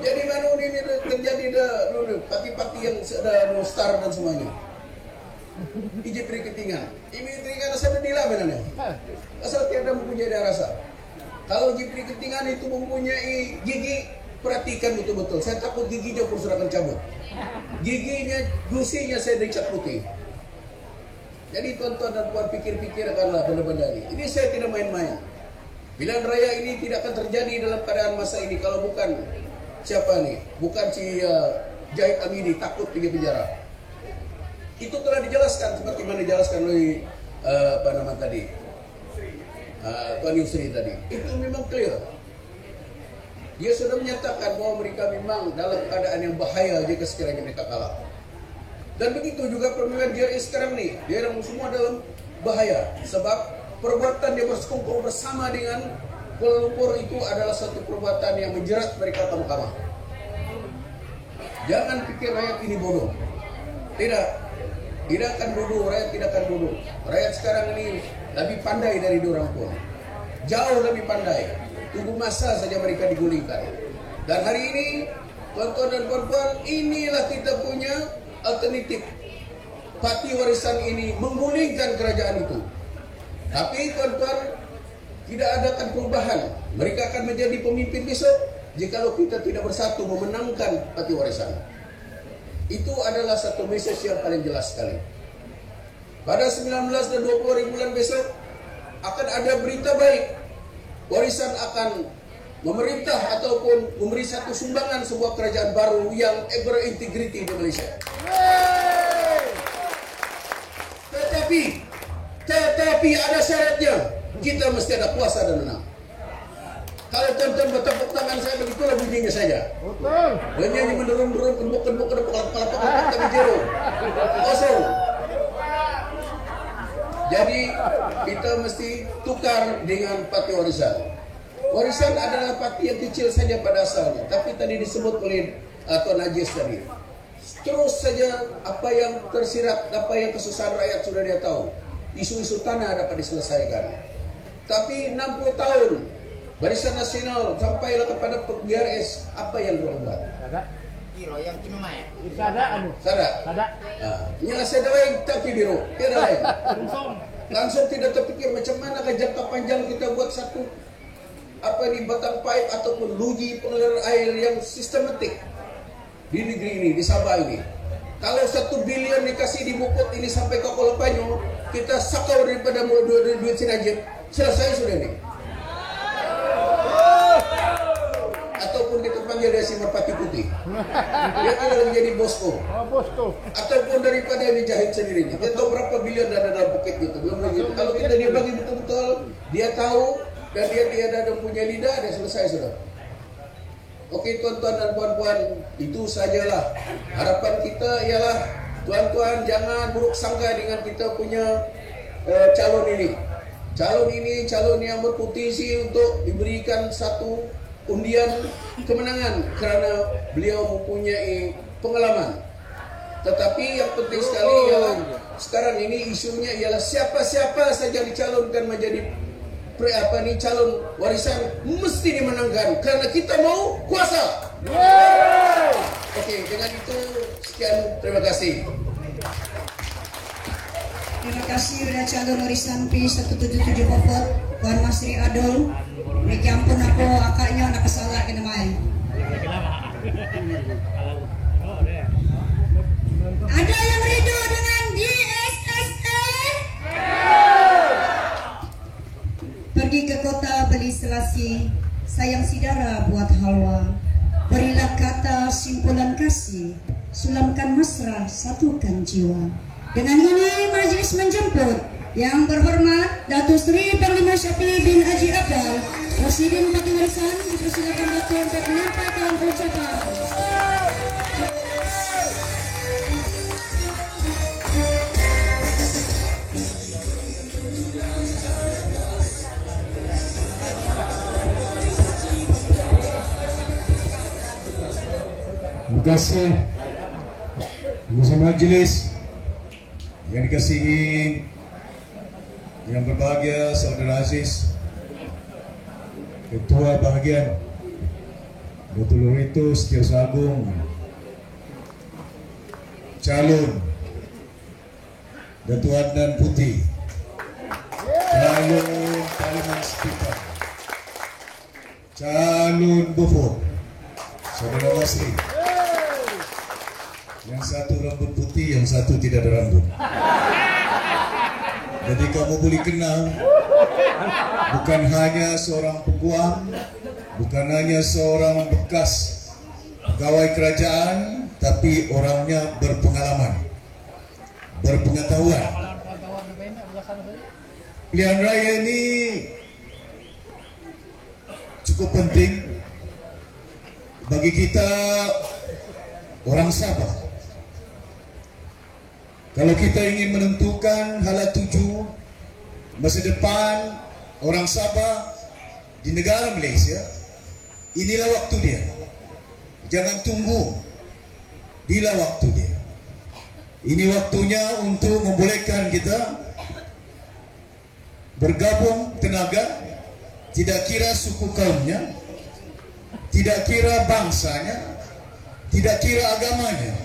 S7: Jadi mana ini terjadi dulu parti-parti yang sudah star dan semuanya. Jipri Ketingan. Ketingan asal dia lah benarnya. Asal tiada mempunyai daya rasa. Kalau Jipri Ketingan itu mempunyai gigi, perhatikan betul-betul. Saya takut giginya pun sudah akan cabut. Giginya, gusinya saya dicat putih. Jadi tuan-tuan dan puan pikir-pikirkanlah benda-benda ini. Ini saya tidak main-main. Pilihan raya ini tidak akan terjadi dalam keadaan masa ini kalau bukan siapa nih? Bukan si Jahid Amini takut pergi penjara. Itu telah dijelaskan seperti mana dijelaskan oleh Tuan Yusri tadi. Itu memang clear. Dia sudah menyatakan bahwa mereka memang dalam keadaan yang bahaya jika sekiranya mereka kalah. Dan begitu juga pemilihan JRS sekarang nih, daerah semua dalam bahaya sebab perbuatan yang bersekongkol bersama dengan Kuala Lumpur itu adalah satu perbuatan yang menjerat mereka ke mahkamah. Jangan pikir rakyat ini bodoh. Tidak akan bodoh, rakyat tidak akan bodoh. Rakyat sekarang ini lebih pandai dari diorang pun. Jauh lebih pandai. Tunggu masa saja mereka digulingkan. Dan hari ini, tuan-tuan dan puan-puan, inilah kita punya alternatif. Parti warisan ini menggulingkan kerajaan itu. Tapi tuan-tuan, tidak adakan perubahan. Mereka akan menjadi pemimpin besok jikalau kita tidak bersatu memenangkan parti warisan. Itu adalah satu message yang paling jelas sekali. Pada 19 dan 20 hari bulan besok akan ada berita baik. Warisan akan memerintah ataupun memberi satu sumbangan sebuah kerajaan baru yang berintegriti di Malaysia. Tetapi ada syaratnya. Kita mesti ada kuasa dan menang. Kalau tuan-tuan bertepuk tangan saya begitulah bunyinya saja. Betul. Bunyinya mendorong-dorong kembok kepala tapi jero. Kosong. Jadi kita mesti tukar dengan parti warisan. Warisan adalah parti yang kecil saja pada asalnya, tapi tadi disebut oleh Tuan Najis tadi. Terus saja apa yang tersirat, apa yang kesusahan rakyat sudah dia tahu. Isu-isu tanah dapat diselesaikan. Tapi 60 tahun Barisan Nasional sampailah kepada BRS, apa yang dia buat?
S6: Kilo yang kinumai.
S7: Sada. Nyelesai lain tak biru, tiada lain. Langsung tidak terpikir macam mana ke jangka panjang kita buat satu di batang pipe ataupun luji pengaliran air yang sistematik di negeri ini, di Sabah ini. Kalau 1 bilion dikasih di Bukit ini sampai ke Kuala Panyu, kita sakau daripada duit sinajib, selesai sudah nih. Ataupun kita panggil dia si Merpati Putih, dia akan menjadi bosku. Ataupun daripada yang dijahit sendiri. Dia tahu berapa bilion ada dalam Bukit gitu. Belum lagi. Kalau kita dia bagi betul-betul, dia tahu dan dia ada punya lidah, dia selesai sudah. Oke tuan-tuan dan puan-puan, itu sajalah harapan kita ialah tuan-tuan jangan buruk sangka dengan kita punya calon ini. Calon yang berpotensi untuk diberikan satu undian kemenangan kerana beliau mempunyai pengalaman. Tetapi yang penting sekali ialah sekarang ini isunya ialah siapa-siapa saja dicalonkan menjadi calon warisan mesti dimenangkan karena kita mau kuasa. Oke, dengan itu sekian, terima kasih.
S2: Terima kasih kepada calon warisan P177 Pokot, Tuan Masri Adol. Miki ampun aku akaknya nak kesalah kena main. Ada yang ridho dengan DSSA? Pergi ke kota beli selasi, sayang sidara buat halwa. Berilah kata simpulan kasih, sulamkan mesra, satukan jiwa. Dengan ini majelis menjemput yang berhormat Datuk Seri Panglima Syafie bin Haji Abdal, Presiden Parti Warisan, dipersilakan Datuk untuk menyampaikan ucapan.
S8: Terima kasih majelis yang dikasihi, yang berbahagia Saudara Aziz, Ketua Bahagian Datuk Lorito Setiausaha Agung, calon Datuk Adnan Putih, calon Parlimen Speaker, calon Bufo Saudara Masri. Yang satu rambut putih, yang satu tidak ada rambut. Jadi kamu boleh kenal, bukan hanya seorang peguam, bukan hanya seorang bekas pegawai kerajaan, tapi orangnya berpengalaman, berpengetahuan. Pilihan raya ini cukup penting bagi kita orang Sabah. Kalau kita ingin menentukan hala tuju masa depan orang Sabah di negara Malaysia, inilah waktu dia. Jangan tunggu, inilah waktu dia. Ini waktunya untuk membolehkan kita bergabung tenaga, tidak kira suku kaumnya, tidak kira bangsanya, tidak kira agamanya.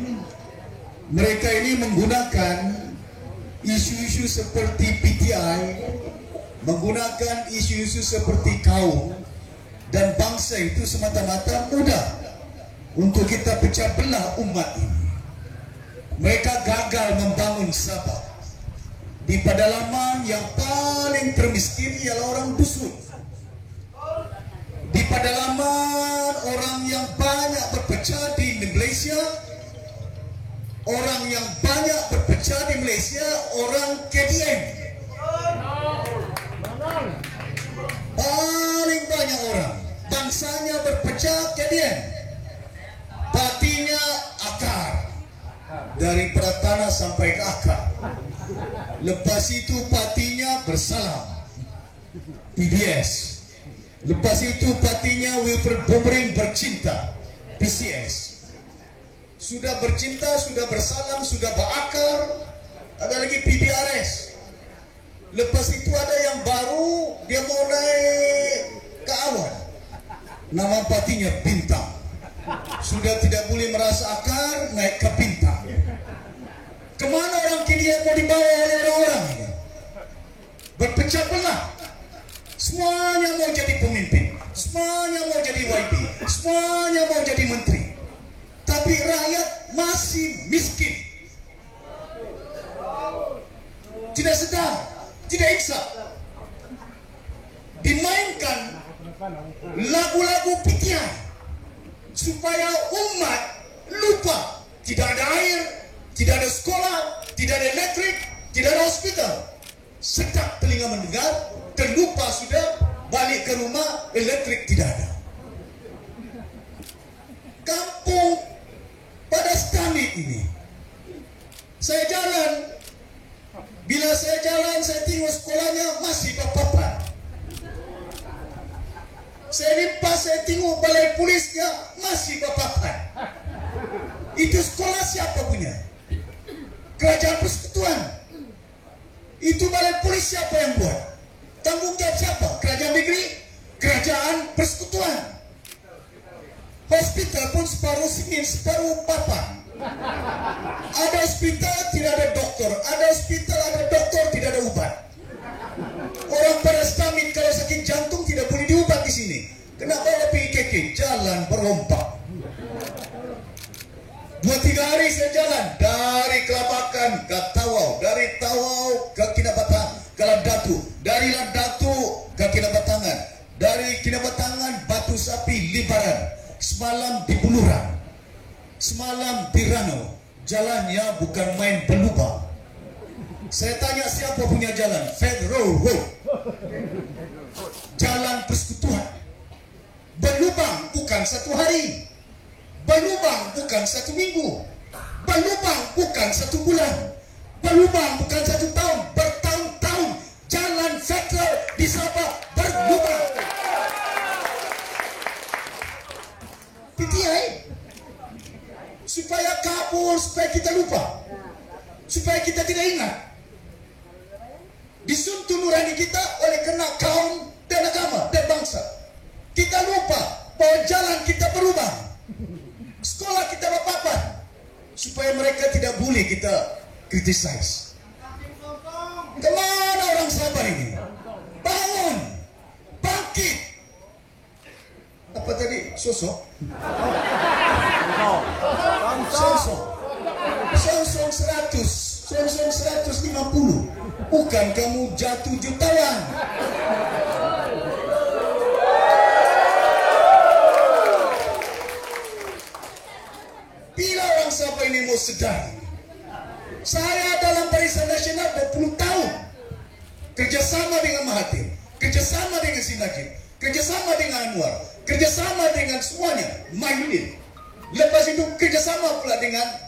S8: Mereka ini menggunakan isu-isu seperti PTI, menggunakan isu-isu seperti kaum dan bangsa itu semata-mata mudah untuk kita pecah belah umat ini. Mereka gagal membangun Sabah. Di pedalaman yang paling termiskin ialah orang dusun. Di pedalaman orang yang banyak berpecah di Malaysia, orang yang banyak berpecah di Malaysia, orang KDM. Paling banyak orang bangsanya berpecah KDM. Partinya akar, dari Pratana sampai ke akar. Lepas itu partinya bersalam, PBS. Lepas itu partinya Wilfred Bomering bercinta, PCS. Sudah bercinta, sudah bersalam, sudah berakar, ada lagi PBRS. Lepas itu ada yang baru, dia mau naik ke awan, nama partinya Bintang. Sudah tidak boleh merasa akar, naik ke Bintang. Kemana orang kini yang mau dibawa oleh orang-orang ini? Berpecah belah. Semuanya mau jadi pemimpin, semuanya mau jadi YB, semuanya mau jadi menteri. Tapi rakyat masih miskin. Tidak sedar, tidak insaf. Dimainkan lagu-lagu PTI supaya umat lupa tidak ada air, tidak ada sekolah, tidak ada elektrik, tidak ada hospital. Sedap telinga mendengar, terlupa sudah, balik ke rumah, elektrik tidak ada. Kampung pada Stamit ini, saya jalan. Bila saya jalan, saya tengok sekolahnya masih berpapan. Saya lipas, saya tengok balai polisnya masih berpapan. Itu sekolah siapa punya? Kerajaan Persekutuan. Itu balai polis siapa yang buat? Tanggung jawab siapa? Kerajaan negeri? Kerajaan Persekutuan. Hospital pun separuh simen, separuh papan. Ada hospital, tidak ada doktor. Ada hospital, ada doktor, tidak ada ubat. Orang pada Stamit kalau sakit jantung tidak boleh diubat di sini. Kenapa lebih keke? Jalan berompak. 2-3 hari saya jalan dari Kelabakan ke Tawau, dari Tawau ke Kinabatangan, ke Ladatu, dari Ladatu ke Kinabatangan, dari Kinabatangan Batu Sapi Libaran, semalam di Buluran, semalam di Rano. Jalannya bukan main berlubang. Saya tanya siapa punya jalan? Federal Road, Jalan Persekutuan. Berlubang bukan 1 hari, berlubang bukan 1 minggu, berlubang bukan 1 bulan, berlubang bukan 1 tahun, bertahun-tahun jalan federal di Sabah berlubang. PTI supaya kabur, supaya kita lupa, supaya kita tidak ingat. Disuntuh nurani kita oleh karena kaum dan agama dan bangsa. Kita lupa bahwa jalan kita berubah, sekolah kita berpapan, supaya mereka tidak boleh kita criticize. Kemana orang Sabah ini? Bangun, bangkit. Apa tadi? Sosok? Sosok. Sosok 100, sosok 150. Bukan kamu jatuh jutaan. Bila orang Sabah ini mau sedar, saya dalam Barisan Nasional 20 tahun kerjasama dengan Mahathir, kerjasama dengan Sinagin, kerjasama dengan Anwar, kerjasama dengan semuanya, Mahyudin. Lepas itu kerjasama pula dengan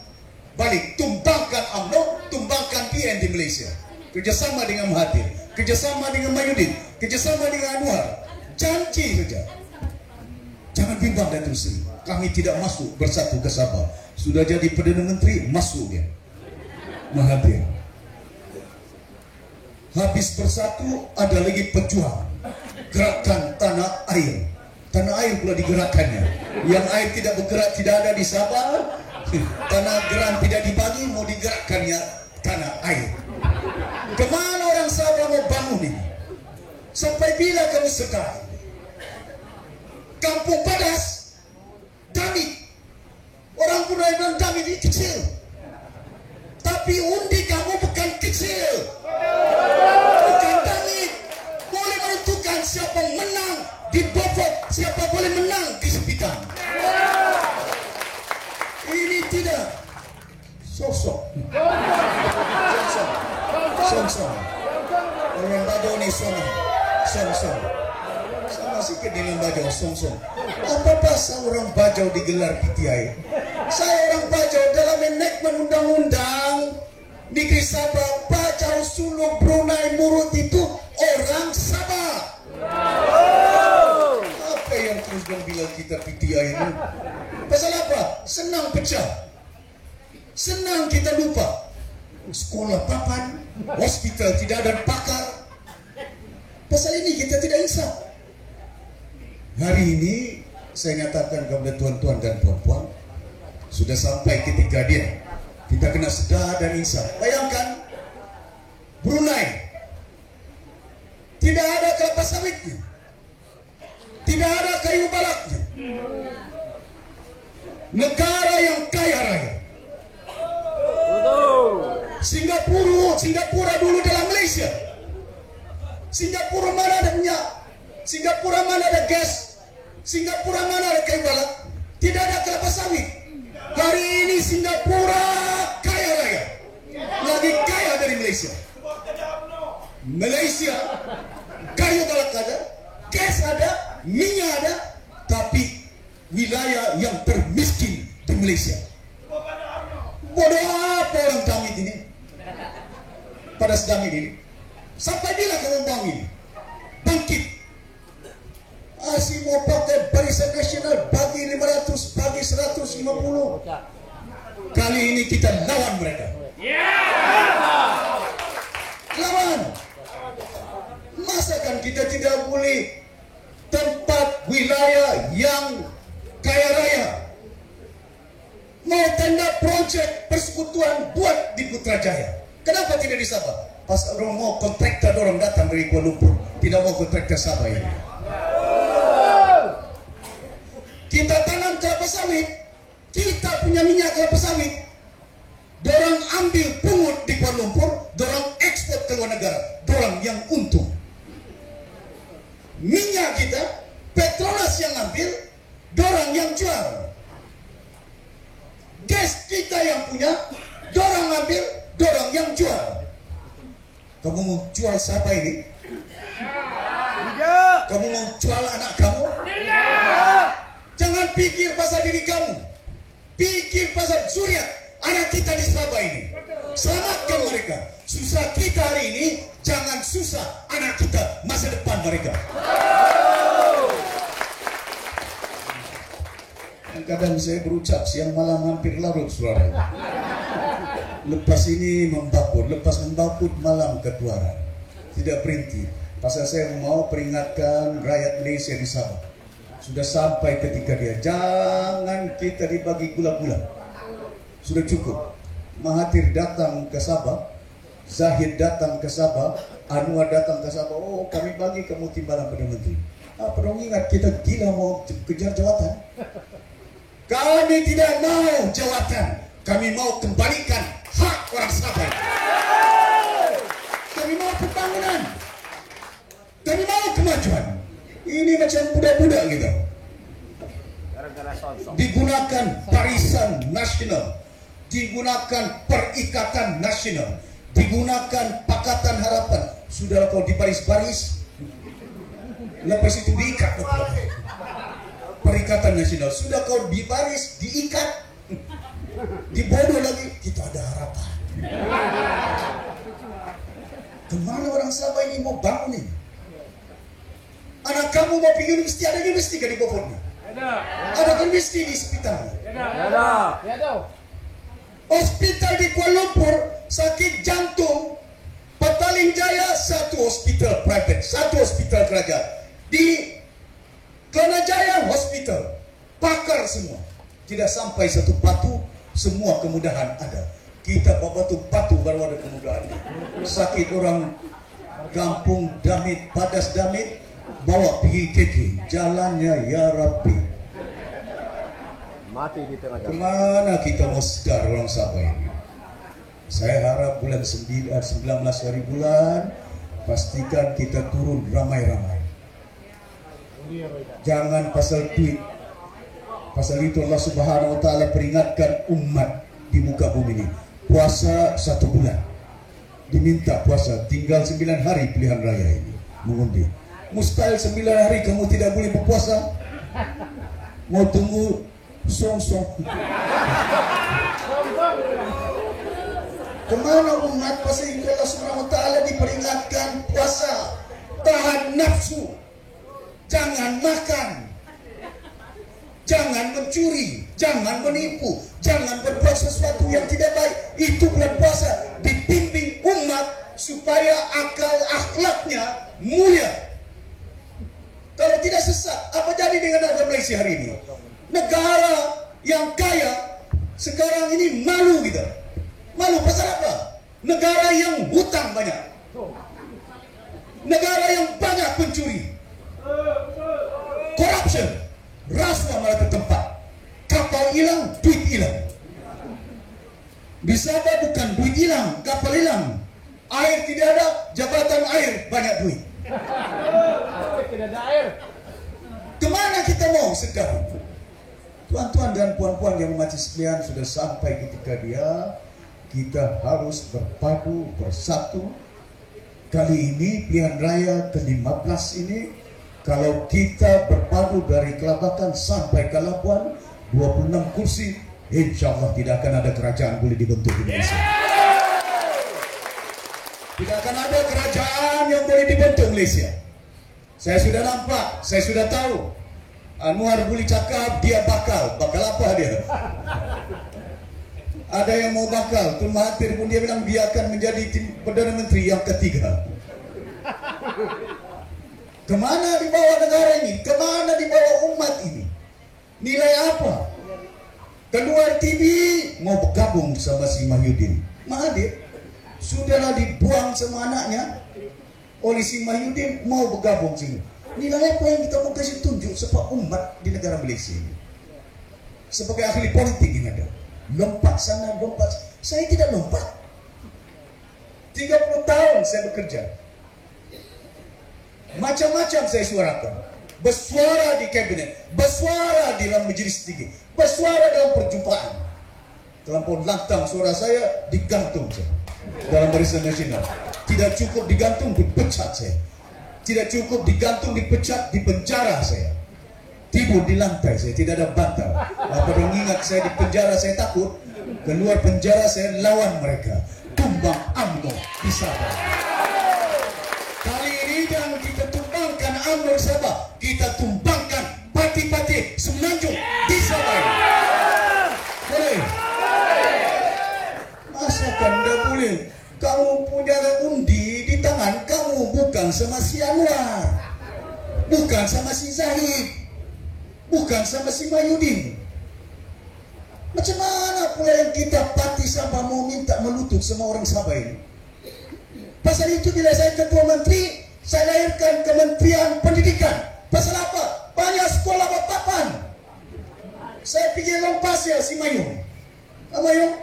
S8: balik, tumbangkan UMNO, tumbangkan PN di Malaysia. Kerjasama dengan Mahathir, kerjasama dengan Mahyudin, kerjasama dengan Anwar. Janji saja. Jangan bimbang Datuk Seri. Kami tidak masuk bersatu ke Sabah. Sudah jadi Perdana Menteri, masuk dia. Mahathir. Habis bersatu, ada lagi pejuang. Gerakan tanah air. Tanah air pula digerakkannya. Yang air tidak bergerak, tidak ada di Sabah. Tanah geram tidak dibagi, mau digerakkannya tanah air. Kemana orang Sabah mau bangun ini? Sampai bila kamu sekali? Kampung Padas, Damit. Orang Brunei bilang Damit ini kecil. Tapi undi kamu bukan kecil. Bukan Damit. Boleh menentukan siapa menang di Beaufort, siapa boleh menang di Sepitan. Ini tidak sosok. Song-song. Orang Bajau ni song-song. Sama sikit dengan Bajau, song-song. Apa pasal orang Bajau digelar PTI? Saya orang Bajau dalam enakmen undang-undang negeri Sabah, Bajau, Suluk, Brunei, Murut itu orang Sabah. Apa yang terus bilang kita PTI ini? Pasal apa? Senang pecah. Senang kita lupa. Sekolah papan, hospital tidak ada pakar. Pasal ini kita tidak insaf. Hari ini saya nyatakan kepada tuan-tuan dan puan-puan, sudah sampai ketika dia kita kena sedar dan insaf. Bayangkan Brunei tidak ada kelapa sawitnya, tidak ada kayu balaknya. Negara yang kaya raya. Singapura dulu dalam Malaysia. Singapura mana ada minyak? Singapura mana ada gas? Singapura mana ada kayu balak? Tidak ada kelapa sawit. Hari ini Singapura kaya raya, lagi kaya dari Malaysia. Malaysia kayu balak ada, gas ada, minyak ada, tapi wilayah yang termiskin di Malaysia. Bodoh apa orang Damit ini? Pada Damit ini. Sampai bila kamu bangun ini? Bangkit. Asyik mau pakai Barisan Nasional, bagi 500, bagi 150. Kali ini kita lawan mereka. Lawan. Masakan kita tidak boleh tempat wilayah yang kaya raya? Mau tenda projek persekutuan buat di Putrajaya. Kenapa tidak di Sabah? Pas orang mau kontraktor orang datang dari Kuala Lumpur, tidak mau kontraktor Sabah ini. Kita tanam kelapa sawit, kita punya minyak kelapa sawit, dorang ambil pungut di Kuala Lumpur, dorang ekspor ke luar negara, dorang yang untung. Minyak kita, Petronas yang ambil, dorang yang jual. Gas kita yang punya, dorang ambil, dorang yang jual. Kamu mau jual siapa ini? Kamu mau jual anak kamu? Jangan pikir pasal diri kamu, pikir pasal Zuriat, anak kita di Sabah ini. Selamatkan mereka. Susah kita hari ini, jangan susah anak kita masa depan mereka. Kadang saya berucap siang malam hampir larut suara. Lepas ini membaput, lepas membaput malam ketuaran. Tidak berhenti. Pasal saya mau peringatkan rakyat Malaysia di Sabah. Sudah sampai ketika dia, jangan kita dibagi gula-gula. Sudah cukup. Mahathir datang ke Sabah, Zahid datang ke Sabah, Anwar datang ke Sabah. Oh, kami bagi kamu timbalan Perdana Menteri. Apa dong ingat kita gila mau kejar jawatan? Kami tidak mau jawatan, kami mau kembalikan hak orang Sabah. Kami mau pembangunan, kami mau kemajuan. Ini macam budak-budak gitu. Digunakan barisan nasional, digunakan perikatan nasional, digunakan Pakatan Harapan. Sudah kau di baris-baris, lepas itu diikat. Perikatan Nasional, sudah kau di baris, diikat, dibodoh lagi, kita ada harapan. Kemana orang Sabah ini mau bangun ini? Anak kamu mau pergi universiti, ada universiti kan di Bofornya? Ada universiti di Spitang?
S1: Ada.
S8: Hospital di Kuala Lumpur, sakit jantung, Petaling Jaya, satu hospital private, satu hospital kerajaan. Di Kelana Jaya, hospital, pakar semua. Tidak sampai satu batu, semua kemudahan ada. Kita bawa batu baru ada kemudahan. Sakit orang kampung Damit, Padas Damit, bawa pergi KK, jalannya ya Rabbi.
S1: Mati di tengah jalan.
S8: Kemana kita mau sedar orang Sabah ini? Saya harap bulan 19 hari bulan, pastikan kita turun ramai-ramai. Jangan pasal duit. Pasal itu Allah Subhanahu wa Ta'ala peringatkan umat di muka bumi ini. Puasa 1 bulan. Diminta puasa, tinggal 9 hari pilihan raya ini mengundi. Mustahil 9 hari kamu tidak boleh berpuasa. Mau tunggu song-song. Kemana umat? Pasal itu Allah Subhanahu wa Ta'ala diperingatkan puasa. Tahan nafsu. Jangan makan. Jangan mencuri, jangan menipu, jangan berbuat sesuatu yang tidak baik. Itu bulan puasa dibimbing umat supaya akal akhlaknya mulia. Kalau tidak sesat, apa jadi dengan negara Malaysia hari ini? Negara yang kaya sekarang ini malu kita. Malu pasal apa? Negara yang hutang banyak. Negara yang banyak pencuri. Corruption. Rasuah malah bertempat. Kapal hilang, duit hilang. Bisa apa bukan duit hilang, kapal hilang. Air tidak ada, jabatan air banyak duit.
S1: Tidak ada air.
S8: Kemana kita mau sekarang? Tuan-tuan dan puan-puan yang mati sekalian, sudah sampai ketika kita harus berpadu, bersatu. Kali ini pilihan raya ke-15 ini, kalau kita berpadu dari Kelabakan sampai ke Labuan, 26 kursi, insya Allah tidak akan ada kerajaan boleh dibentuk di Indonesia. Tidak akan ada kerajaan yang boleh dibentuk Malaysia. Saya sudah nampak, saya sudah tahu. Anwar boleh cakap dia bakal apa dia? Ada yang mau bakal, Tun Mahathir pun dia bilang dia akan menjadi Perdana Menteri yang ketiga. Kemana dibawa negara ini? Kemana dibawa umat ini? Nilai apa? Keluar TV mau bergabung sama si Mahyudin. Mahathir sudahlah dibuang sama anaknya oleh si Mahyudin, mau bergabung sini. Nilai apa yang kita mau kasih tunjuk sebab umat di negara Malaysia ini? Sebagai ahli politik yang ada, lompat sana, lompat. Saya tidak lompat. 30 tahun saya bekerja. Macam-macam saya suarakan. Bersuara di kabinet, bersuara di dalam majelis tinggi, bersuara dalam perjumpaan. Terlampau lantang suara saya, digantung saya dalam Barisan Nasional. Tidak cukup digantung, dipecat saya. Tidak cukup digantung, dipecat, dipenjara saya. Tidur di lantai saya, tidak ada bantal. Apa yang ingat saya di penjara, saya takut. Keluar penjara saya lawan mereka. Tumbang UMNO di Sabah. Kali ini jangan kita tumbangkan UMNO di Sabah, kita tumbangkan parti-parti Semenanjung di Sabah ini. Boleh? Masakan tidak boleh? Kamu punya undi di tangan kamu, bukan sama si Anwar, bukan sama si Zahid, bukan sama si Mahyudin. Macam mana pula yang kita parti Sabah mau minta melutut sama orang Sabah ini? Pasal itu bila saya ketua menteri, saya lahirkan Kementerian Pendidikan. Pasal apa? Banyak sekolah berpapan. Saya pergi Lompasia si Mayung. Mayung,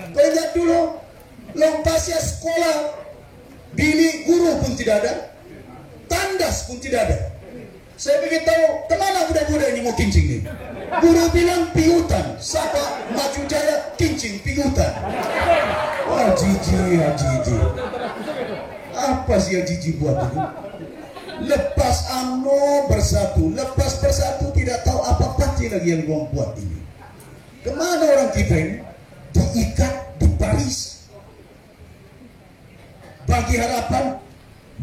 S8: kau ingat dulu Lompasia sekolah, bilik guru pun tidak ada, tandas pun tidak ada. Saya pergi tahu kemana budak-budak ini mau kincing ni. Guru bilang piutan, siapa Maju Jaya kincing piutan. Wah jiji, jiji. Apa sih yang jiji buat itu? Lepas UMNO bersatu, lepas bersatu tidak tahu apa parti lagi yang gua buat ini. Kemana orang kita ini? Diikat di Paris. berbagi harapan,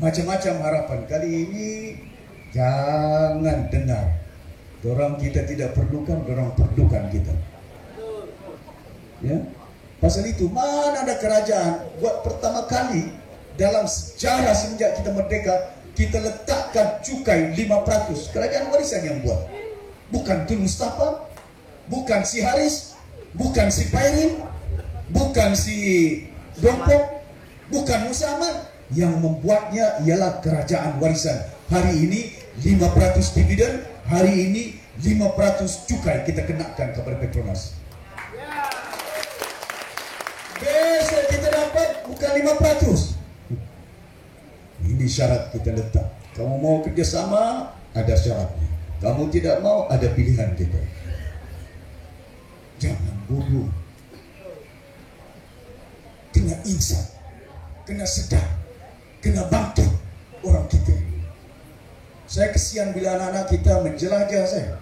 S8: macam-macam harapan. Kali ini jangan dengar. Dorang kita tidak perlukan, dorang perlukan kita. Ya, pasal itu mana ada kerajaan buat pertama kali dalam sejarah semenjak kita merdeka kita letakkan cukai 5%. Kerajaan warisan yang buat, bukan Tun Mustafa, bukan si Haris, bukan si Pairin, bukan si Dompok, bukan Musa Ahmad. Yang membuatnya ialah kerajaan warisan. Hari ini 5% dividen, hari ini 5% cukai kita kenakan kepada Petronas. Besok kita dapat bukan 5%. Ini syarat kita letak. Kamu mau kerjasama, ada syaratnya. Kamu tidak mau, ada pilihan kita. Jangan bodoh. Kena insaf, kena sedar, kena bangkit orang kita. Saya kesian bila anak-anak kita menjelajah saya.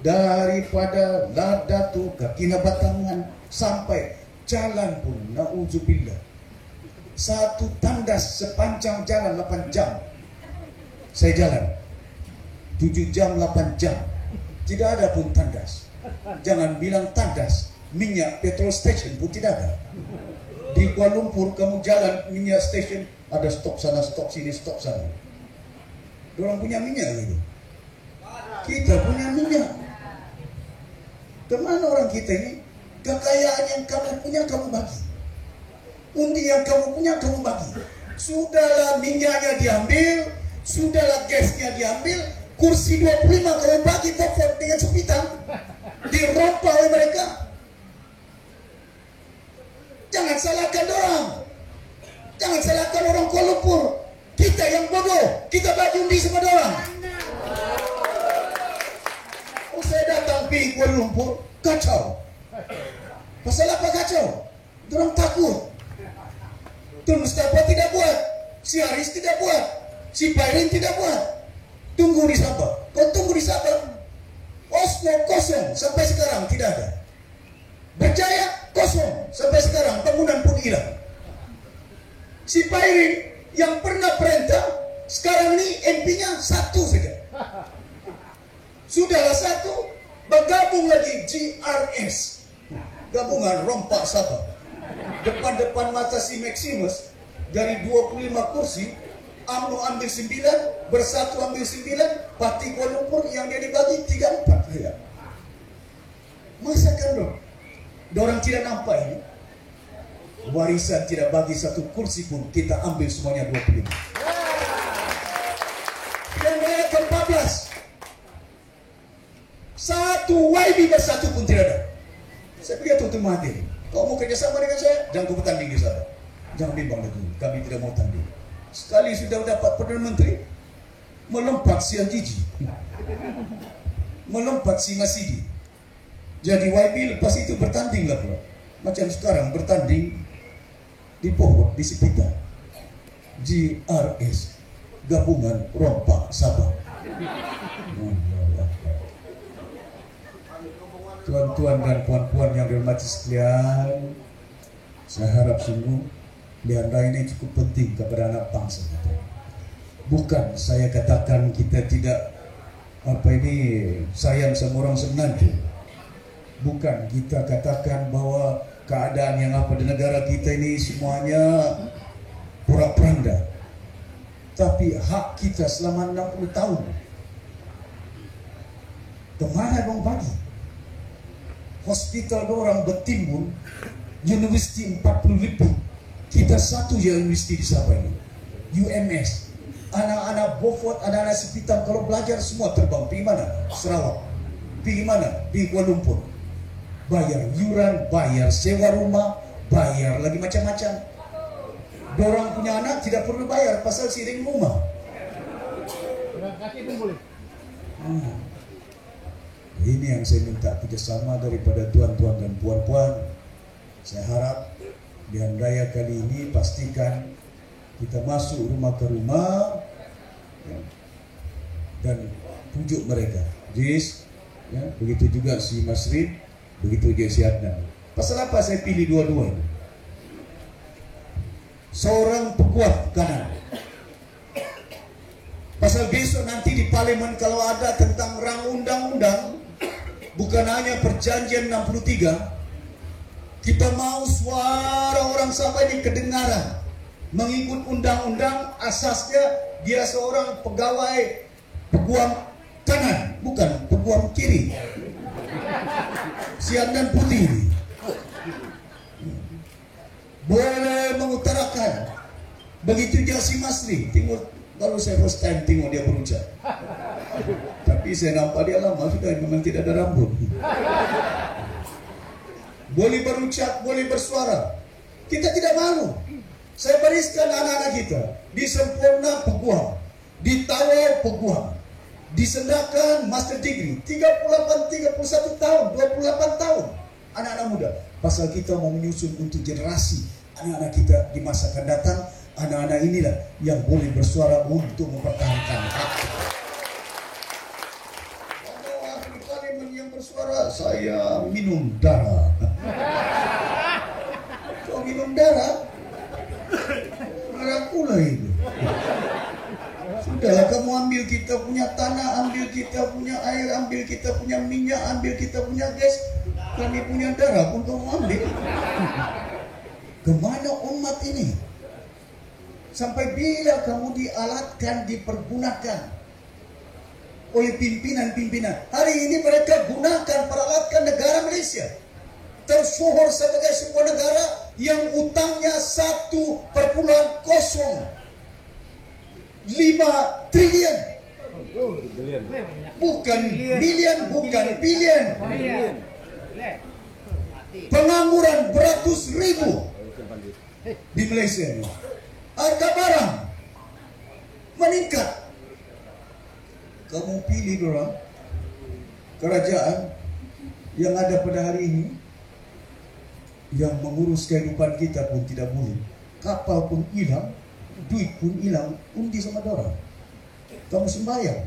S8: Daripada Ladatu ke Kinabatangan sampai jalan pun, na'udzubillah. Satu tandas sepanjang jalan 8 jam. Saya jalan 7 jam, 8 jam. Tidak ada pun tandas. Jangan bilang tandas, minyak petrol station pun tidak ada. Di Kuala Lumpur kamu jalan minyak station, ada stop sana, stop sini, stop sana. Dorang punya minyak gitu. Kita punya minyak. Kemana orang kita ini? Kekayaan yang kamu punya kamu bagi. Undi yang kamu punya kamu bagi. Sudahlah minyaknya diambil, sudahlah gasnya diambil, kursi 25 kamu bagi vote dengan sepitan, dirompak oleh mereka. Jangan salahkan orang. Jangan salahkan orang Kuala Lumpur. Kita yang bodoh, kita bagi undi sama orang. Oh, saya datang pergi Kuala Lumpur, kacau. Pasal apa kacau? Orang takut. Tun Mustafa tidak buat, si Haris tidak buat, si Pairin tidak buat. Tunggu di Sabah. Kau tunggu di Sabah. Osmo kosong sampai sekarang tidak ada. Berjaya kosong sampai sekarang, bangunan pun hilang. Si Pairin yang pernah perintah sekarang ini MP-nya 1 saja. Sudahlah 1, bergabung lagi GRS, gabungan rompak Sabah. Depan-depan mata si Maximus, dari 25 kursi UMNO ambil 9, Bersatu ambil 9, Parti Kuala Lumpur yang dia dibagi 3-4 ya. Masa kan dong? Dorang tidak nampak ini. Warisan tidak bagi 1 kursi pun, kita ambil semuanya 25. Dan yang ke-14, 1 YB Bersatu pun tidak ada. Saya pikir Tuan Mahathir, kau mau kerjasama dengan saya, jangan kau bertanding di sana. Jangan bimbang lagi, kami tidak mau tanding. Sekali sudah dapat Perdana Menteri, melompat si Antiji, melompat si Masidi. Jadi YB lepas itu bertanding lah pula. Macam sekarang bertanding di Pohon, di Sepita. GRS, gabungan rompak Sabah. Tuan-tuan dan puan-puan yang dihormati sekalian, saya harap sungguh pilihan raya ini cukup penting kepada anak bangsa kita. Bukan saya katakan kita tidak sayang sama orang semenanjung. Bukan kita katakan bahwa keadaan yang di negara kita ini semuanya pura-peranda. Tapi hak kita selama 60 tahun kemana dong bagi? Hospital orang bertimbun, universiti 40 lebih. Kita satu je universiti di Sabah ini, UMS. Anak-anak Beaufort, anak-anak Sepitang kalau belajar semua terbang. Pergi mana? Sarawak. Pergi mana? Pergi Kuala Lumpur. Bayar yuran, bayar sewa rumah, bayar lagi macam-macam. Dorang punya anak tidak perlu bayar pasal siring rumah.
S1: Kaki pun boleh.
S8: Ini yang saya minta kerjasama daripada tuan-tuan dan puan-puan. Saya harap pilihan raya kali ini pastikan kita masuk rumah ke rumah ya, dan pujuk mereka. Jis, ya, begitu juga si Masrid, begitu juga si Adnan. Pasal apa saya pilih dua-dua ini? seorang peguam kanan. Pasal besok nanti di parlemen kalau ada tentang rang undang-undang, bukan hanya perjanjian 63, kita mau suara orang Sabah ini kedengaran. Mengikut undang-undang asasnya dia seorang pegawai peguam kanan, bukan peguam kiri. Siang dan putih. Boleh mengutarakan. Begitu Jasim Masri, tengok. Baru saya first time tengok dia berucap. Tapi saya nampak dia lama sudah memang tidak ada rambut. Boleh berucap, boleh bersuara. Kita tidak malu. Saya bariskan anak-anak kita. Di Sempurna peguam, di Tawau peguam, di Sendakan master degree 38, 31 tahun, 28 tahun. Anak-anak muda. Pasal kita mau menyusun untuk generasi anak-anak kita di masa akan datang. Anak-anak inilah yang boleh bersuara untuk mempertahankan hak. Kalau ahli parlemen yang bersuara, saya minum darah. Kau minum darah? Rakulah itu. Sudahlah, kamu ambil kita punya tanah, ambil kita punya air, ambil kita punya minyak, ambil kita punya gas. Kami punya darah untuk ambil. Kemana umat ini? Sampai bila kamu dialatkan, dipergunakan oleh pimpinan-pimpinan. Hari ini mereka gunakan, peralakan negara Malaysia. Tersohor sebagai sebuah negara yang utangnya 1,05 triliun. Bukan bilion, bukan bilion. Pengangguran beratus ribu di Malaysia ini. Harga barang meningkat. Kamu pilih dorang kerajaan yang ada pada hari ini, yang mengurus kehidupan kita pun tidak boleh. Kapal pun hilang, duit pun hilang, undi sama dorang. Kamu sembahyang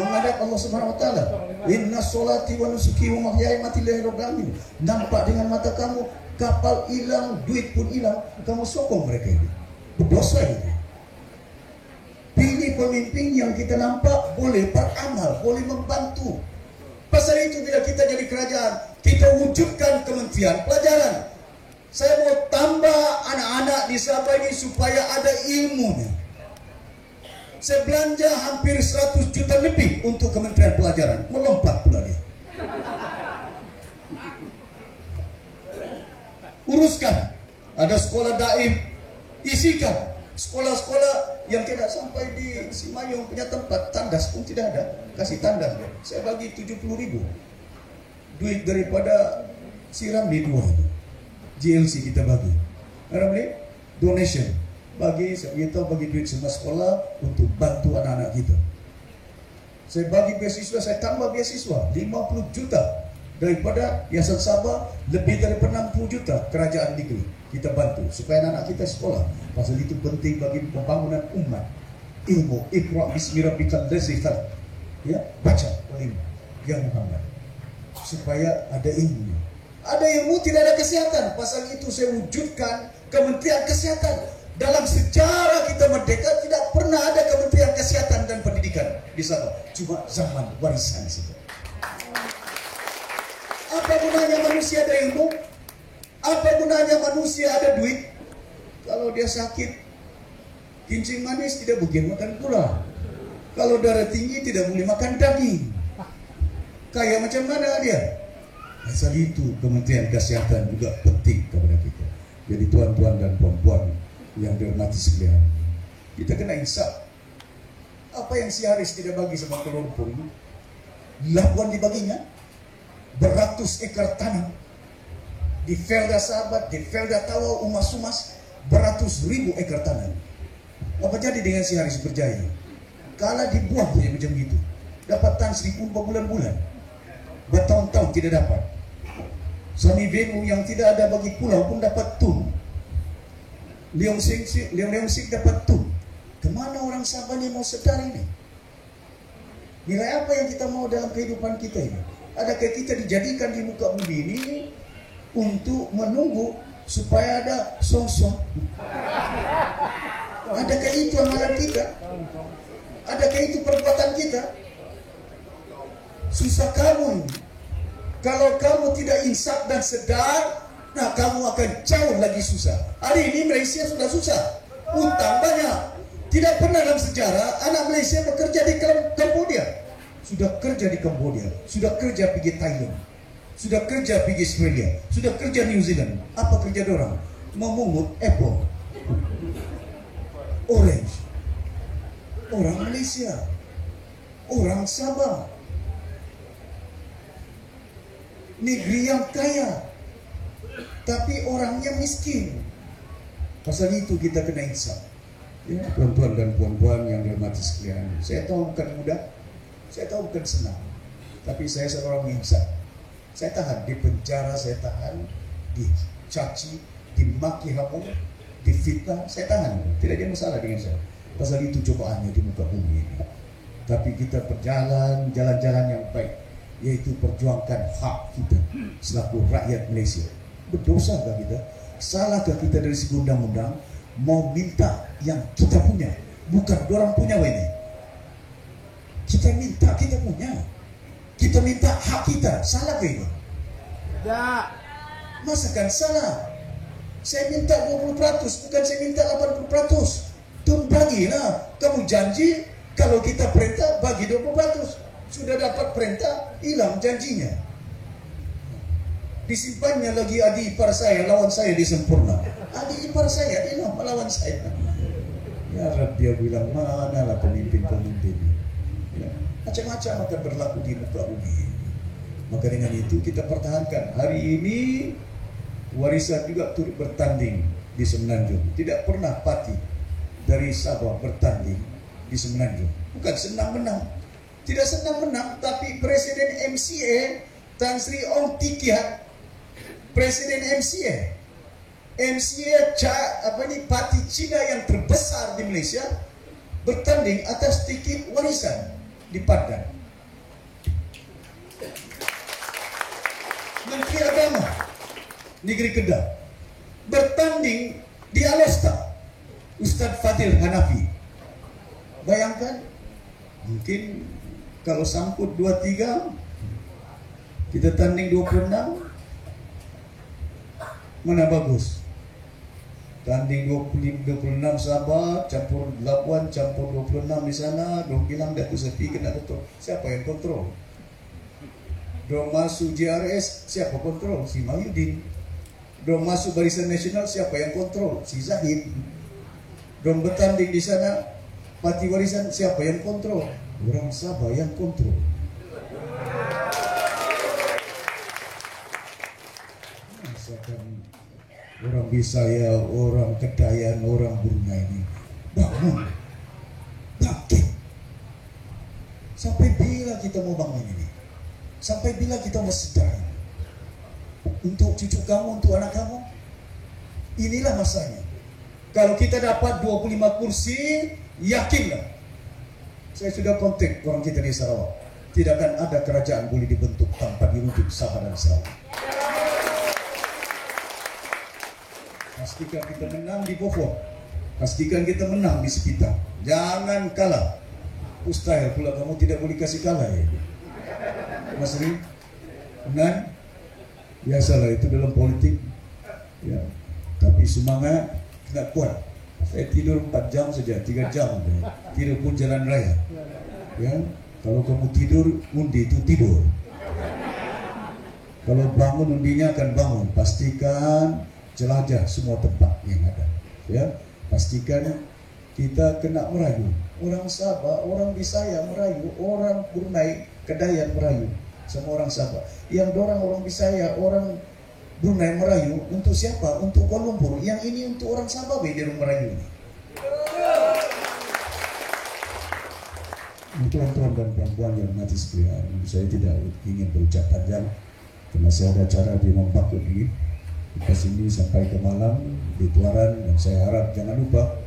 S8: menghadap Allah Subhanahu wa taala. Inna sholati wa nusuki wa mahyaya mati lillahi rabbil alamin. Nampak dengan mata kamu kapal hilang, duit pun hilang, kamu sokong mereka ini. Berdosa ini. Pilih pemimpin yang kita nampak boleh beramal, boleh membantu. Pasal itu bila kita jadi kerajaan, kita wujudkan kementerian pelajaran. Saya mau tambah anak-anak di Sabah ini supaya ada ilmunya. Saya belanja hampir 100 juta lebih untuk kementerian pelajaran. Melompat pula dia. Uruskan, ada sekolah daim, isikan sekolah-sekolah yang tidak sampai di Simayung punya tempat, tandas pun tidak ada, kasih tandas. Saya bagi 70.000 duit daripada siram di 2 GLC kita bagi. Karena beli donation bagi, kita bagi duit semua sekolah untuk bantu anak-anak kita. Saya bagi beasiswa, saya tambah beasiswa 50 juta. Daripada Yayasan Sabah lebih daripada 60 juta kerajaan negeri kita bantu supaya anak-anak kita sekolah. Pasal itu penting bagi pembangunan umat. Ilmu, iqra bismi rabbikal ladzi khalaq. Ya, baca ilmu ya Muhammad supaya ada ilmu. Ada ilmu tidak ada kesehatan. Pasal itu saya wujudkan Kementerian Kesehatan. Dalam sejarah kita merdeka tidak pernah ada Kementerian Kesehatan dan Pendidikan di Sabah. Cuma zaman warisan saja. Apa gunanya manusia ada ilmu? Apa gunanya manusia ada duit? Kalau dia sakit, kencing manis tidak boleh makan gula. Kalau darah tinggi tidak boleh makan daging. Kaya macam mana dia? Asal itu Kementerian Kesehatan juga penting kepada kita. Jadi tuan-tuan dan puan-puan yang dihormati sekalian, kita kena insaf. Apa yang si Haris tidak bagi sama kelompok ini? Labuan dibaginya beratus ekar tanah di Felda Sahabat, di Felda Tawau, Umas-Umas, beratus ribu ekar tanah. Apa jadi dengan si Haris Berjaya? Kala dibuang saja macam gitu, dapat tan 1.000 berbulan-bulan, bertahun-tahun tidak dapat. Sami Venu yang tidak ada bagi pulau pun dapat tun. Leong Sing dapat tun. Kemana orang Sabah ni mau sedar ini? Nilai apa yang kita mau dalam kehidupan kita ini? Adakah kita dijadikan di muka bumi ini untuk menunggu supaya ada song-song. Adakah itu amalan kita? Adakah itu perbuatan kita? Susah kamu. Kalau kamu tidak insaf dan sedar, nah kamu akan jauh lagi susah. Hari ini Malaysia sudah susah, utang banyak. Tidak pernah dalam sejarah anak Malaysia bekerja di Cambodia. Sudah kerja di Cambodia, sudah kerja pergi Thailand, sudah kerja pergi Australia, sudah kerja New Zealand. Apa kerja dorang? Memungut apple, orange. Orang Malaysia, orang Sabah, negeri yang kaya, tapi orangnya miskin. Pasal itu kita kena insaf. Ya, tuan-tuan dan puan-puan yang dirahmati sekalian, saya tahu bukan mudah, saya tahu bukan senang, tapi saya seorang insaf. Saya tahan di penjara, saya tahan dicaci, dimaki hamur, difitnah, saya tahan. Tidak ada masalah dengan saya. Pasal itu cobaannya di muka bumi ini. Tapi kita berjalan jalan-jalan yang baik, yaitu perjuangkan hak kita selaku rakyat Malaysia. Berdosakah kita? Salahkah kita dari segi undang-undang mau minta yang kita punya, bukan orang punya ini? Kita minta kita punya, kita minta hak kita. Salah ke ini?
S1: Tidak.
S8: Masakan salah? Saya minta 20%, bukan saya minta 80%. Tuh bagilah, kamu janji kalau kita perintah bagi 20%. Sudah dapat perintah, hilang janjinya. Disimpannya lagi adik ipar saya, lawan saya di Sempurna. Adik ipar saya hilang melawan saya. Ya Rabbi, dia bilang, manalah pemimpin-pemimpin. Ya, macam-macam akan berlaku di muka bumi. Maka dengan itu kita pertahankan. Hari ini warisan juga turut bertanding di Semenanjung. Tidak pernah Pati dari Sabah bertanding di Semenanjung. Bukan senang menang, tidak senang menang, tapi Presiden MCA Tan Sri Ong Tikiat, Presiden MCA parti Cina yang terbesar di Malaysia, bertanding atas tiket warisan di Padang. Menteri Agama Negeri Kedah bertanding di Alesta, Ustaz Fadil Hanafi. Bayangkan, mungkin kalau sangkut 23, kita tanding 26, mana bagus? Tanding 26 Sabah, campur 8, campur 26 di sana, dong bilang Datuk Seri kena kontrol. Siapa yang kontrol? Dong masuk JRS, siapa kontrol? Si Mahyudin. Dong masuk Barisan Nasional, siapa yang kontrol? Si Zahid. Dong bertanding di sana, parti warisan, siapa yang kontrol? Orang Sabah yang kontrol. Misalkan orang Bisaya, orang Kedayan, orang Brunei ini bangun, bangkit. Sampai bila kita mau bangun ini? Sampai bila kita mau sedar? Untuk cucu kamu, untuk anak kamu? Inilah masanya. Kalau kita dapat 25 kursi, yakinlah. Saya sudah kontak orang kita di Sarawak. Tidak akan ada kerajaan boleh dibentuk tanpa dirujuk Sabah dan Sarawak. Pastikan kita menang di Beaufort. Pastikan kita menang di Sepitang. Jangan kalah. Mustahil pula kamu tidak boleh kasih kalah ya. Mas Ri, benar? Biasalah itu dalam politik. Ya. Tapi semangat tidak kuat. Saya tidur 4 jam saja, 3 jam. Tidur pun jalan raya. Ya. Kalau kamu tidur, undi itu tidur. Kalau bangun, undinya akan bangun. Pastikan jelajah semua tempat yang ada. Ya, pastikan kita kena merayu. Orang Sabah, orang Bisaya merayu, orang Brunei, Kedayan merayu. Semua orang Sabah. Yang orang Bisaya, orang Brunei merayu untuk siapa? Untuk Kuala Lumpur. Yang ini untuk orang Sabah dia merayu ini. Tuan-tuan dan puan-puan yang mati sekalian, saya tidak ingin berucap panjang karena saya ada acara di Membakut ini. Di sini sampai ke malam di Tuaran, dan saya harap jangan lupa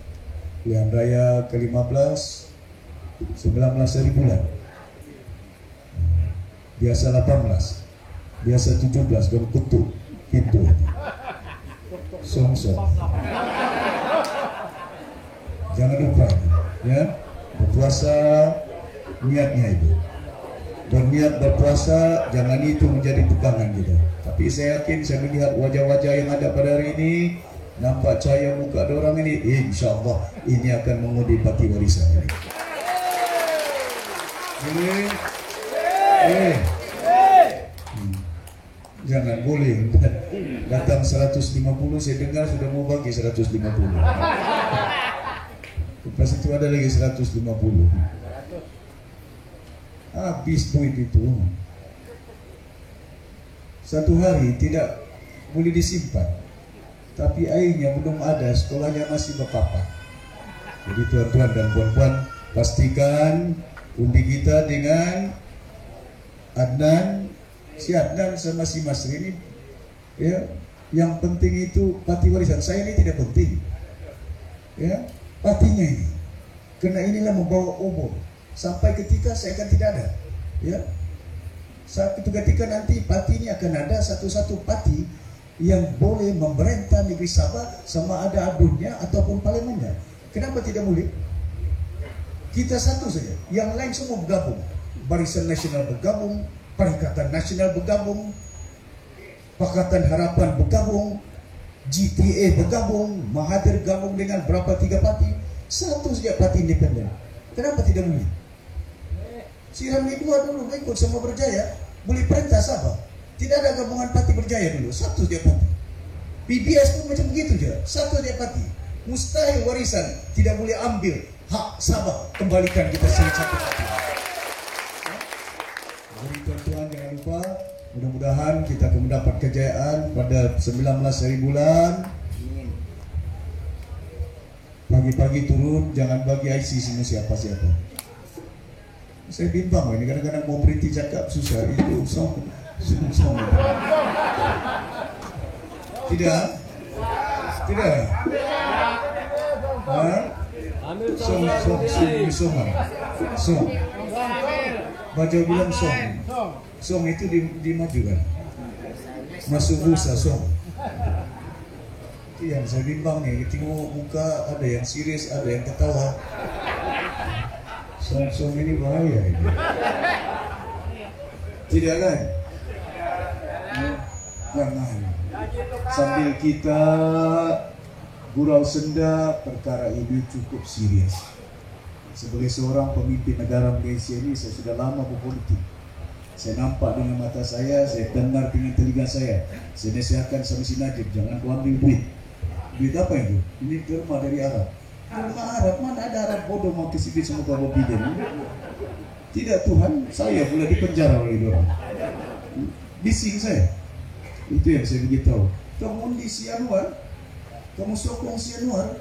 S8: pilihan raya ke-15 19 hari bulan, biasa 18, biasa 17 dan kutuk pintu. Song. Jangan lupa ya, berpuasa niatnya itu. Berniat berpuasa jangan itu menjadi pegangan kita. Tapi saya yakin, saya melihat wajah-wajah yang ada pada hari ini, nampak cahaya muka orang ini, insya Allah ini akan mengundi baki warisan ini. Jangan boleh datang 150, saya dengar sudah mau bagi 150. Lepas itu ada lagi 150. Habis duit itu. Satu hari tidak boleh disimpan, tapi airnya belum ada, sekolahnya masih berpapak. Jadi tuan-tuan dan puan-puan, pastikan undi kita dengan Adnan, si Adnan sama si Masri ini ya, yang penting itu pati warisan. Saya ini tidak penting ya, patinya ini, karena inilah membawa umur sampai ketika saya akan tidak ada ya. Saat itu ketika nanti pati ini akan ada satu-satu pati yang boleh memerintah negeri Sabah, sama ada adunnya ataupun parlemennya. Kenapa tidak boleh? Kita satu saja, yang lain semua bergabung. Barisan Nasional bergabung, Perikatan Nasional bergabung, Pakatan Harapan bergabung, GTA bergabung, Mahathir gabung dengan berapa 3 parti, satu saja parti independen. Kenapa tidak boleh? Si Ramli 2 dulu ikut sama Berjaya, boleh perintah Sabah. Tidak ada gabungan parti Berjaya dulu, satu saja parti. PBS pun macam begitu saja, satu saja parti. Mustahil warisan tidak boleh ambil hak Sabah, kembalikan kita satu parti. Jadi tuan-tuan jangan lupa, mudah-mudahan kita akan mendapat kejayaan pada 19 hari bulan. Pagi-pagi turun, jangan bagi IC semua siapa-siapa. Saya bimbang ini, kadang-kadang mau berhenti cakap susah. Itu song. Tidak? Song. Baca bilang song. Song itu dimajukan. Masuk bursa song. Itu yang saya bimbang nih. Tengok muka, ada yang serius, ada yang ketawa. Song ini bahaya ini. Tidak kan? Jangan. Sambil kita gurau senda, perkara ini cukup serius. Sebagai seorang pemimpin negara Malaysia ini, saya sudah lama berpolitik. Saya nampak dengan mata saya dengar dengan telinga saya. Saya nasihatkan sama si Najib, jangan kau ambil duit. Duit apa itu? Ini derma dari Arab. Derma Arab, mana ada Arab bodoh mau kesibit sama kau biden? Tidak Tuhan, saya pula dipenjara oleh orang. Bising saya. Itu yang saya beritahu. Kamu undi si Anwar, kamu sokong si Anwar.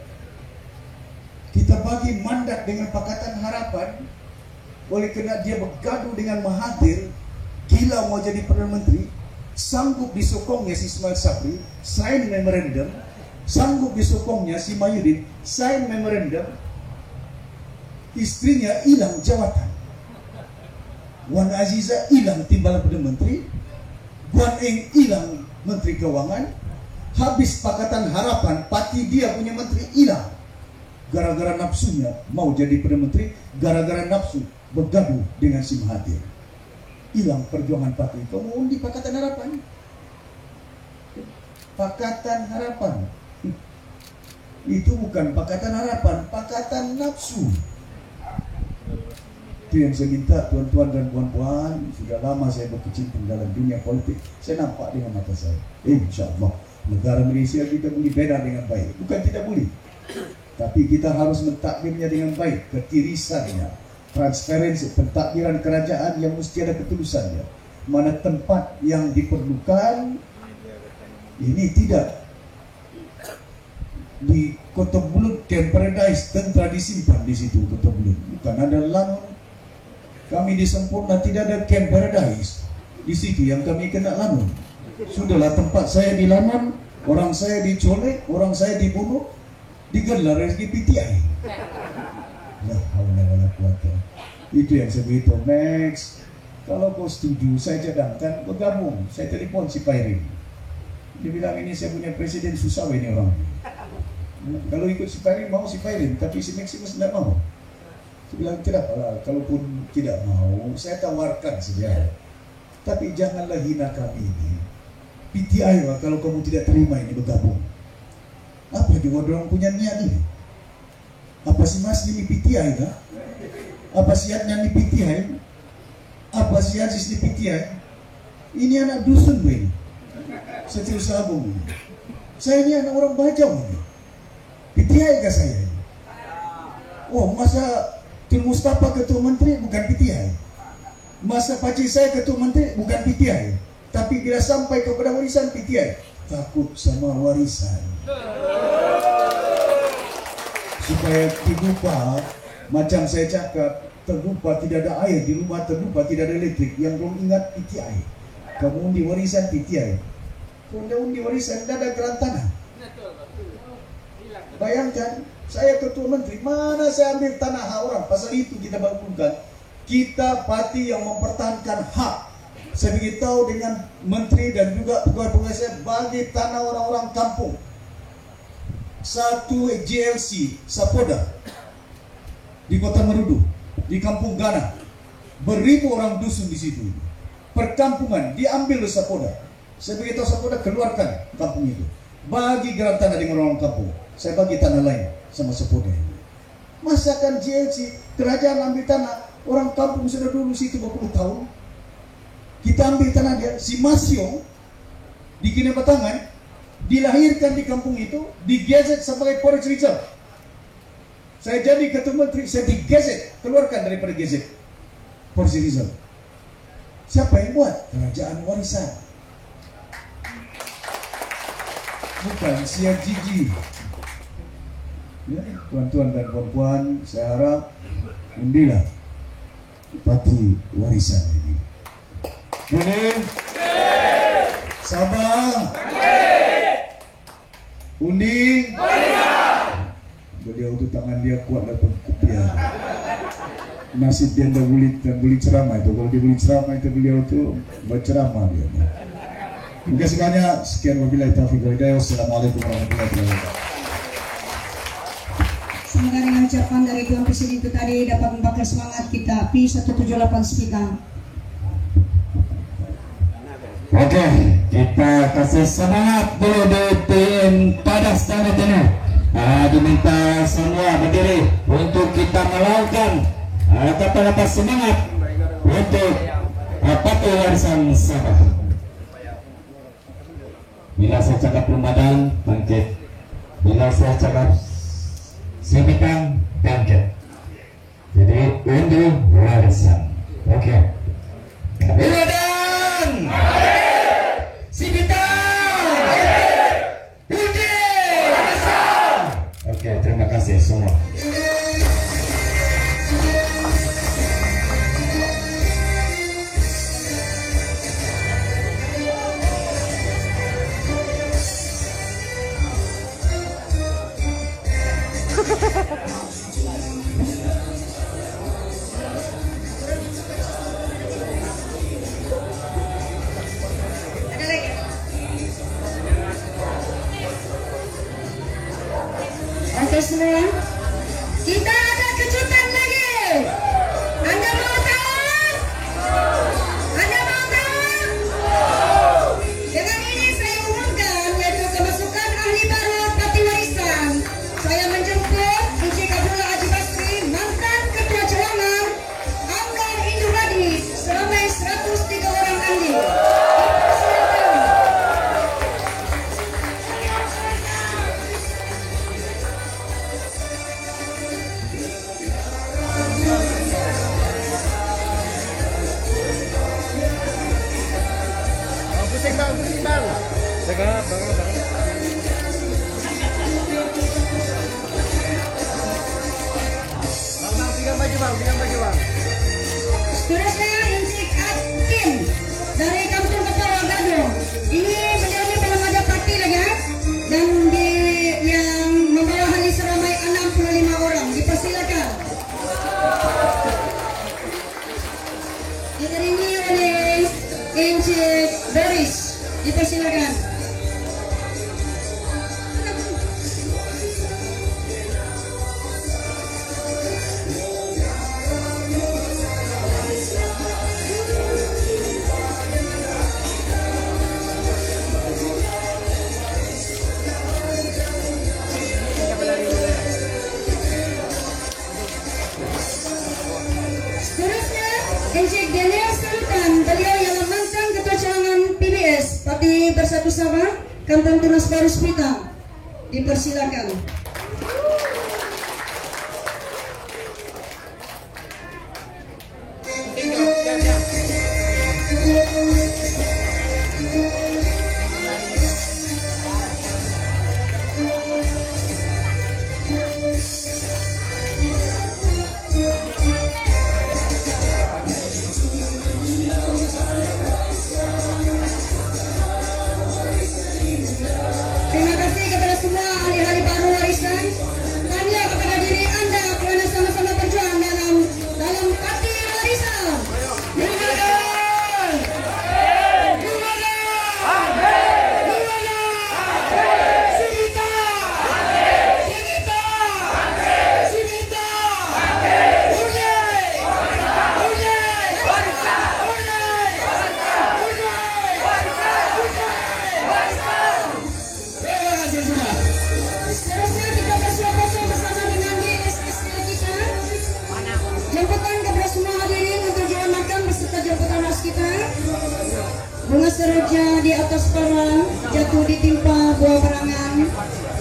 S8: Kita bagi mandat dengan Pakatan Harapan. Oleh kerana dia bergaduh dengan Mahathir, gila mau jadi Perdana Menteri, sanggup disokongnya si Ismail Sabri, sign memorandum, sanggup disokongnya si Mahyudin, sign memorandum, istrinya hilang jawatan. Wan Aziza hilang timbalan Perdana Menteri, Guan Eng hilang Menteri Keuangan, habis Pakatan Harapan, parti dia punya menteri hilang. Gara-gara nafsunya mau jadi Perdana Menteri, gara-gara nafsu bergaduh dengan si Mahathir. Hilang perjuangan parti. Kamu undi Pakatan Harapan. Pakatan Harapan. Itu bukan Pakatan Harapan, Pakatan Nafsu. Itu yang saya minta tuan-tuan dan puan-puan. Sudah lama saya berkecimpung dalam dunia politik. Saya nampak dengan mata saya. Insya Allah negara Malaysia kita boleh bina dengan baik. Bukan tidak boleh, tapi kita harus mentakdirnya dengan baik. Ketirisannya, transparansi, pentakdiran kerajaan yang mesti ada ketulusannya. Mana tempat yang diperlukan, ini tidak di Kota Bulut, Camp Paradise, tentera disimpan di situ Kota Bulut. Bukan ada Lanun. Kami di Sempurna tidak ada Camp Paradise di situ yang kami kena Lanun. Sudahlah, tempat saya di Lanun, orang saya dicolek, orang saya dibunuh, digelar SGPTI. La haula wala quwata. Itu yang saya beritahu. Next, kalau kau setuju, saya cadangkan bergabung. Saya telepon si Pairin. Dia bilang ini saya punya presiden, susah ini orang. Kalau ikut si Fairin mau si Fairin, tapi si Maximus tidak mau. Saya bilang tidak lah, kalaupun tidak mau, saya tawarkan saja. Tapi janganlah hina kami ini. PTI lah kalau kamu tidak terima ini bergabung. Apa juga orang punya niat ini? Apa si Mas ini PTI kah? Apa si Adnan ini PTI? Apa si Aziz ini PTI? Ini anak dusun ini. Setius Agung ini. Saya ini anak orang Bajau ini. PTI kah saya ini? Oh, masa Tun Mustafa ketua menteri bukan PTI. Masa pakcik saya ketua menteri bukan PTI. Tapi bila sampai kepada warisan PTI, takut sama warisan. Supaya terlupa, macam saya cakap, terlupa tidak ada air di rumah, terlupa tidak ada listrik. Yang belum ingat PTI. Kamu undi warisan PTI. Kamu undi warisan tidak ada kerantana. Bayangkan, saya ketua menteri, mana saya ambil tanah hak orang? Pasal itu kita bangunkan. Kita parti yang mempertahankan hak. Saya beritahu dengan menteri dan juga pegawai-pegawai saya bagi tanah orang-orang kampung. Satu JLC Sapoda di Kota Merudu, di Kampung Gana, beribu orang dusun di situ. Perkampungan diambil oleh Sapoda. Saya beritahu Sapoda keluarkan kampung itu. Bagi gerak tanah dengan orang kampung. Saya bagi tanah lain sama Sapoda. Masakan JLC kerajaan ambil tanah orang kampung sudah dulu situ 20 tahun. Kita ambil tanah dia, si Masio di Kine Batangan dilahirkan di kampung itu, digezet sebagai Polres Rizal. Saya jadi ketua menteri, saya digezet, keluarkan daripada gezet Polres Rizal. Siapa yang buat? Kerajaan warisan. Bukan siap Gigi. Ya, tuan-tuan dan puan-puan, saya harap undilah parti warisan ini. Kuning, Sabah, Undi, beliau itu tangan dia kuat dapat kopiah. Nasib dia dah bulit ceramah itu. Kalau dia bulit ceramah itu beliau tu berceramah dia. Terima kasih banyak. Sekian wabillahi taufiq wal hidayah. Wassalamualaikum warahmatullahi wabarakatuh.
S2: Semoga dengan ucapan dari Tuan Presiden itu tadi dapat membakar semangat kita P178 Spitang.
S9: Oke, kita kasih semangat dulu di tim Padas dan Tenu. Diminta semua berdiri untuk kita melakukan kata-kata semangat untuk partai warisan Sabah. Bila saya cakap Ramadan, bangkit. Bila saya cakap Sibitang, bangkit. Jadi undur warisan. Oke. Ramadan. Oke, terima kasih semua.
S2: Oke semua, kita ada kejutan lagi. Anda mau tahu? Anda mau tahu? Dengan ini saya umumkan yaitu kemasukan ahli baru parti warisan. Saya menjemput Encik Abdullah Haji Basri, mantan Ketua Celana, Anggar Induradi, seramai 103 orang ahli. satu sama Kampung Tunas Baru Spitang. Dipersilakan. Terima kasih kepada semua ahli-ahli baru warisan. Tanya kepada diri Anda kerana sama-sama berjuang dalam parti warisan. Seterusnya kita bersuah-suah bersama dengan DSSD kita. Jemputan kepada semua hadirin untuk jalan makan beserta jemputan ras kita. Bunga seroja di atas parang jatuh ditimpa buah berangan.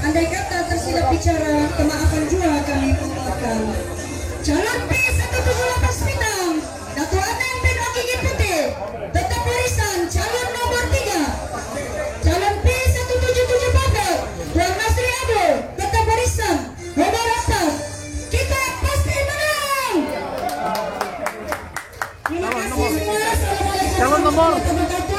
S2: Andai kata tersilap bicara, kemaafan jua kami mohonkan. Calon P178 Spitang, Datuk Amin bin Gigi Putih, tetap warisan calon nomor 3. Calon P177 Babat, Tuan Nasri Ado, tetap warisan nomor 4. Kita pasti menang. Terima kasih semua. Assalamualaikum warahmatullahi wabarakatuh.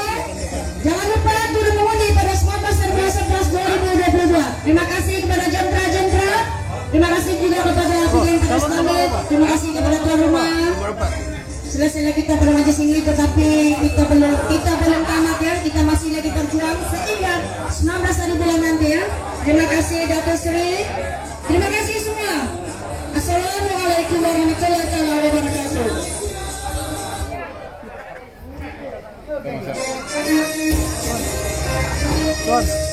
S2: Jangan lupa turun mengundi pada 19 dan 11 2022. Terima kasih kepada jenderal-jenderal. Terima kasih juga kepada Pegawai Teras Langit. Terima kasih kepada tuan rumah. Selesai kita pada majlis ini, tetapi kita belum tamat ya. Kita masih lagi berjuang sehingga 19 hari bulan nanti ya. Terima kasih Dato' Sri. Terima kasih semua. Assalamualaikum warahmatullahi wabarakatuh.
S1: Tuan.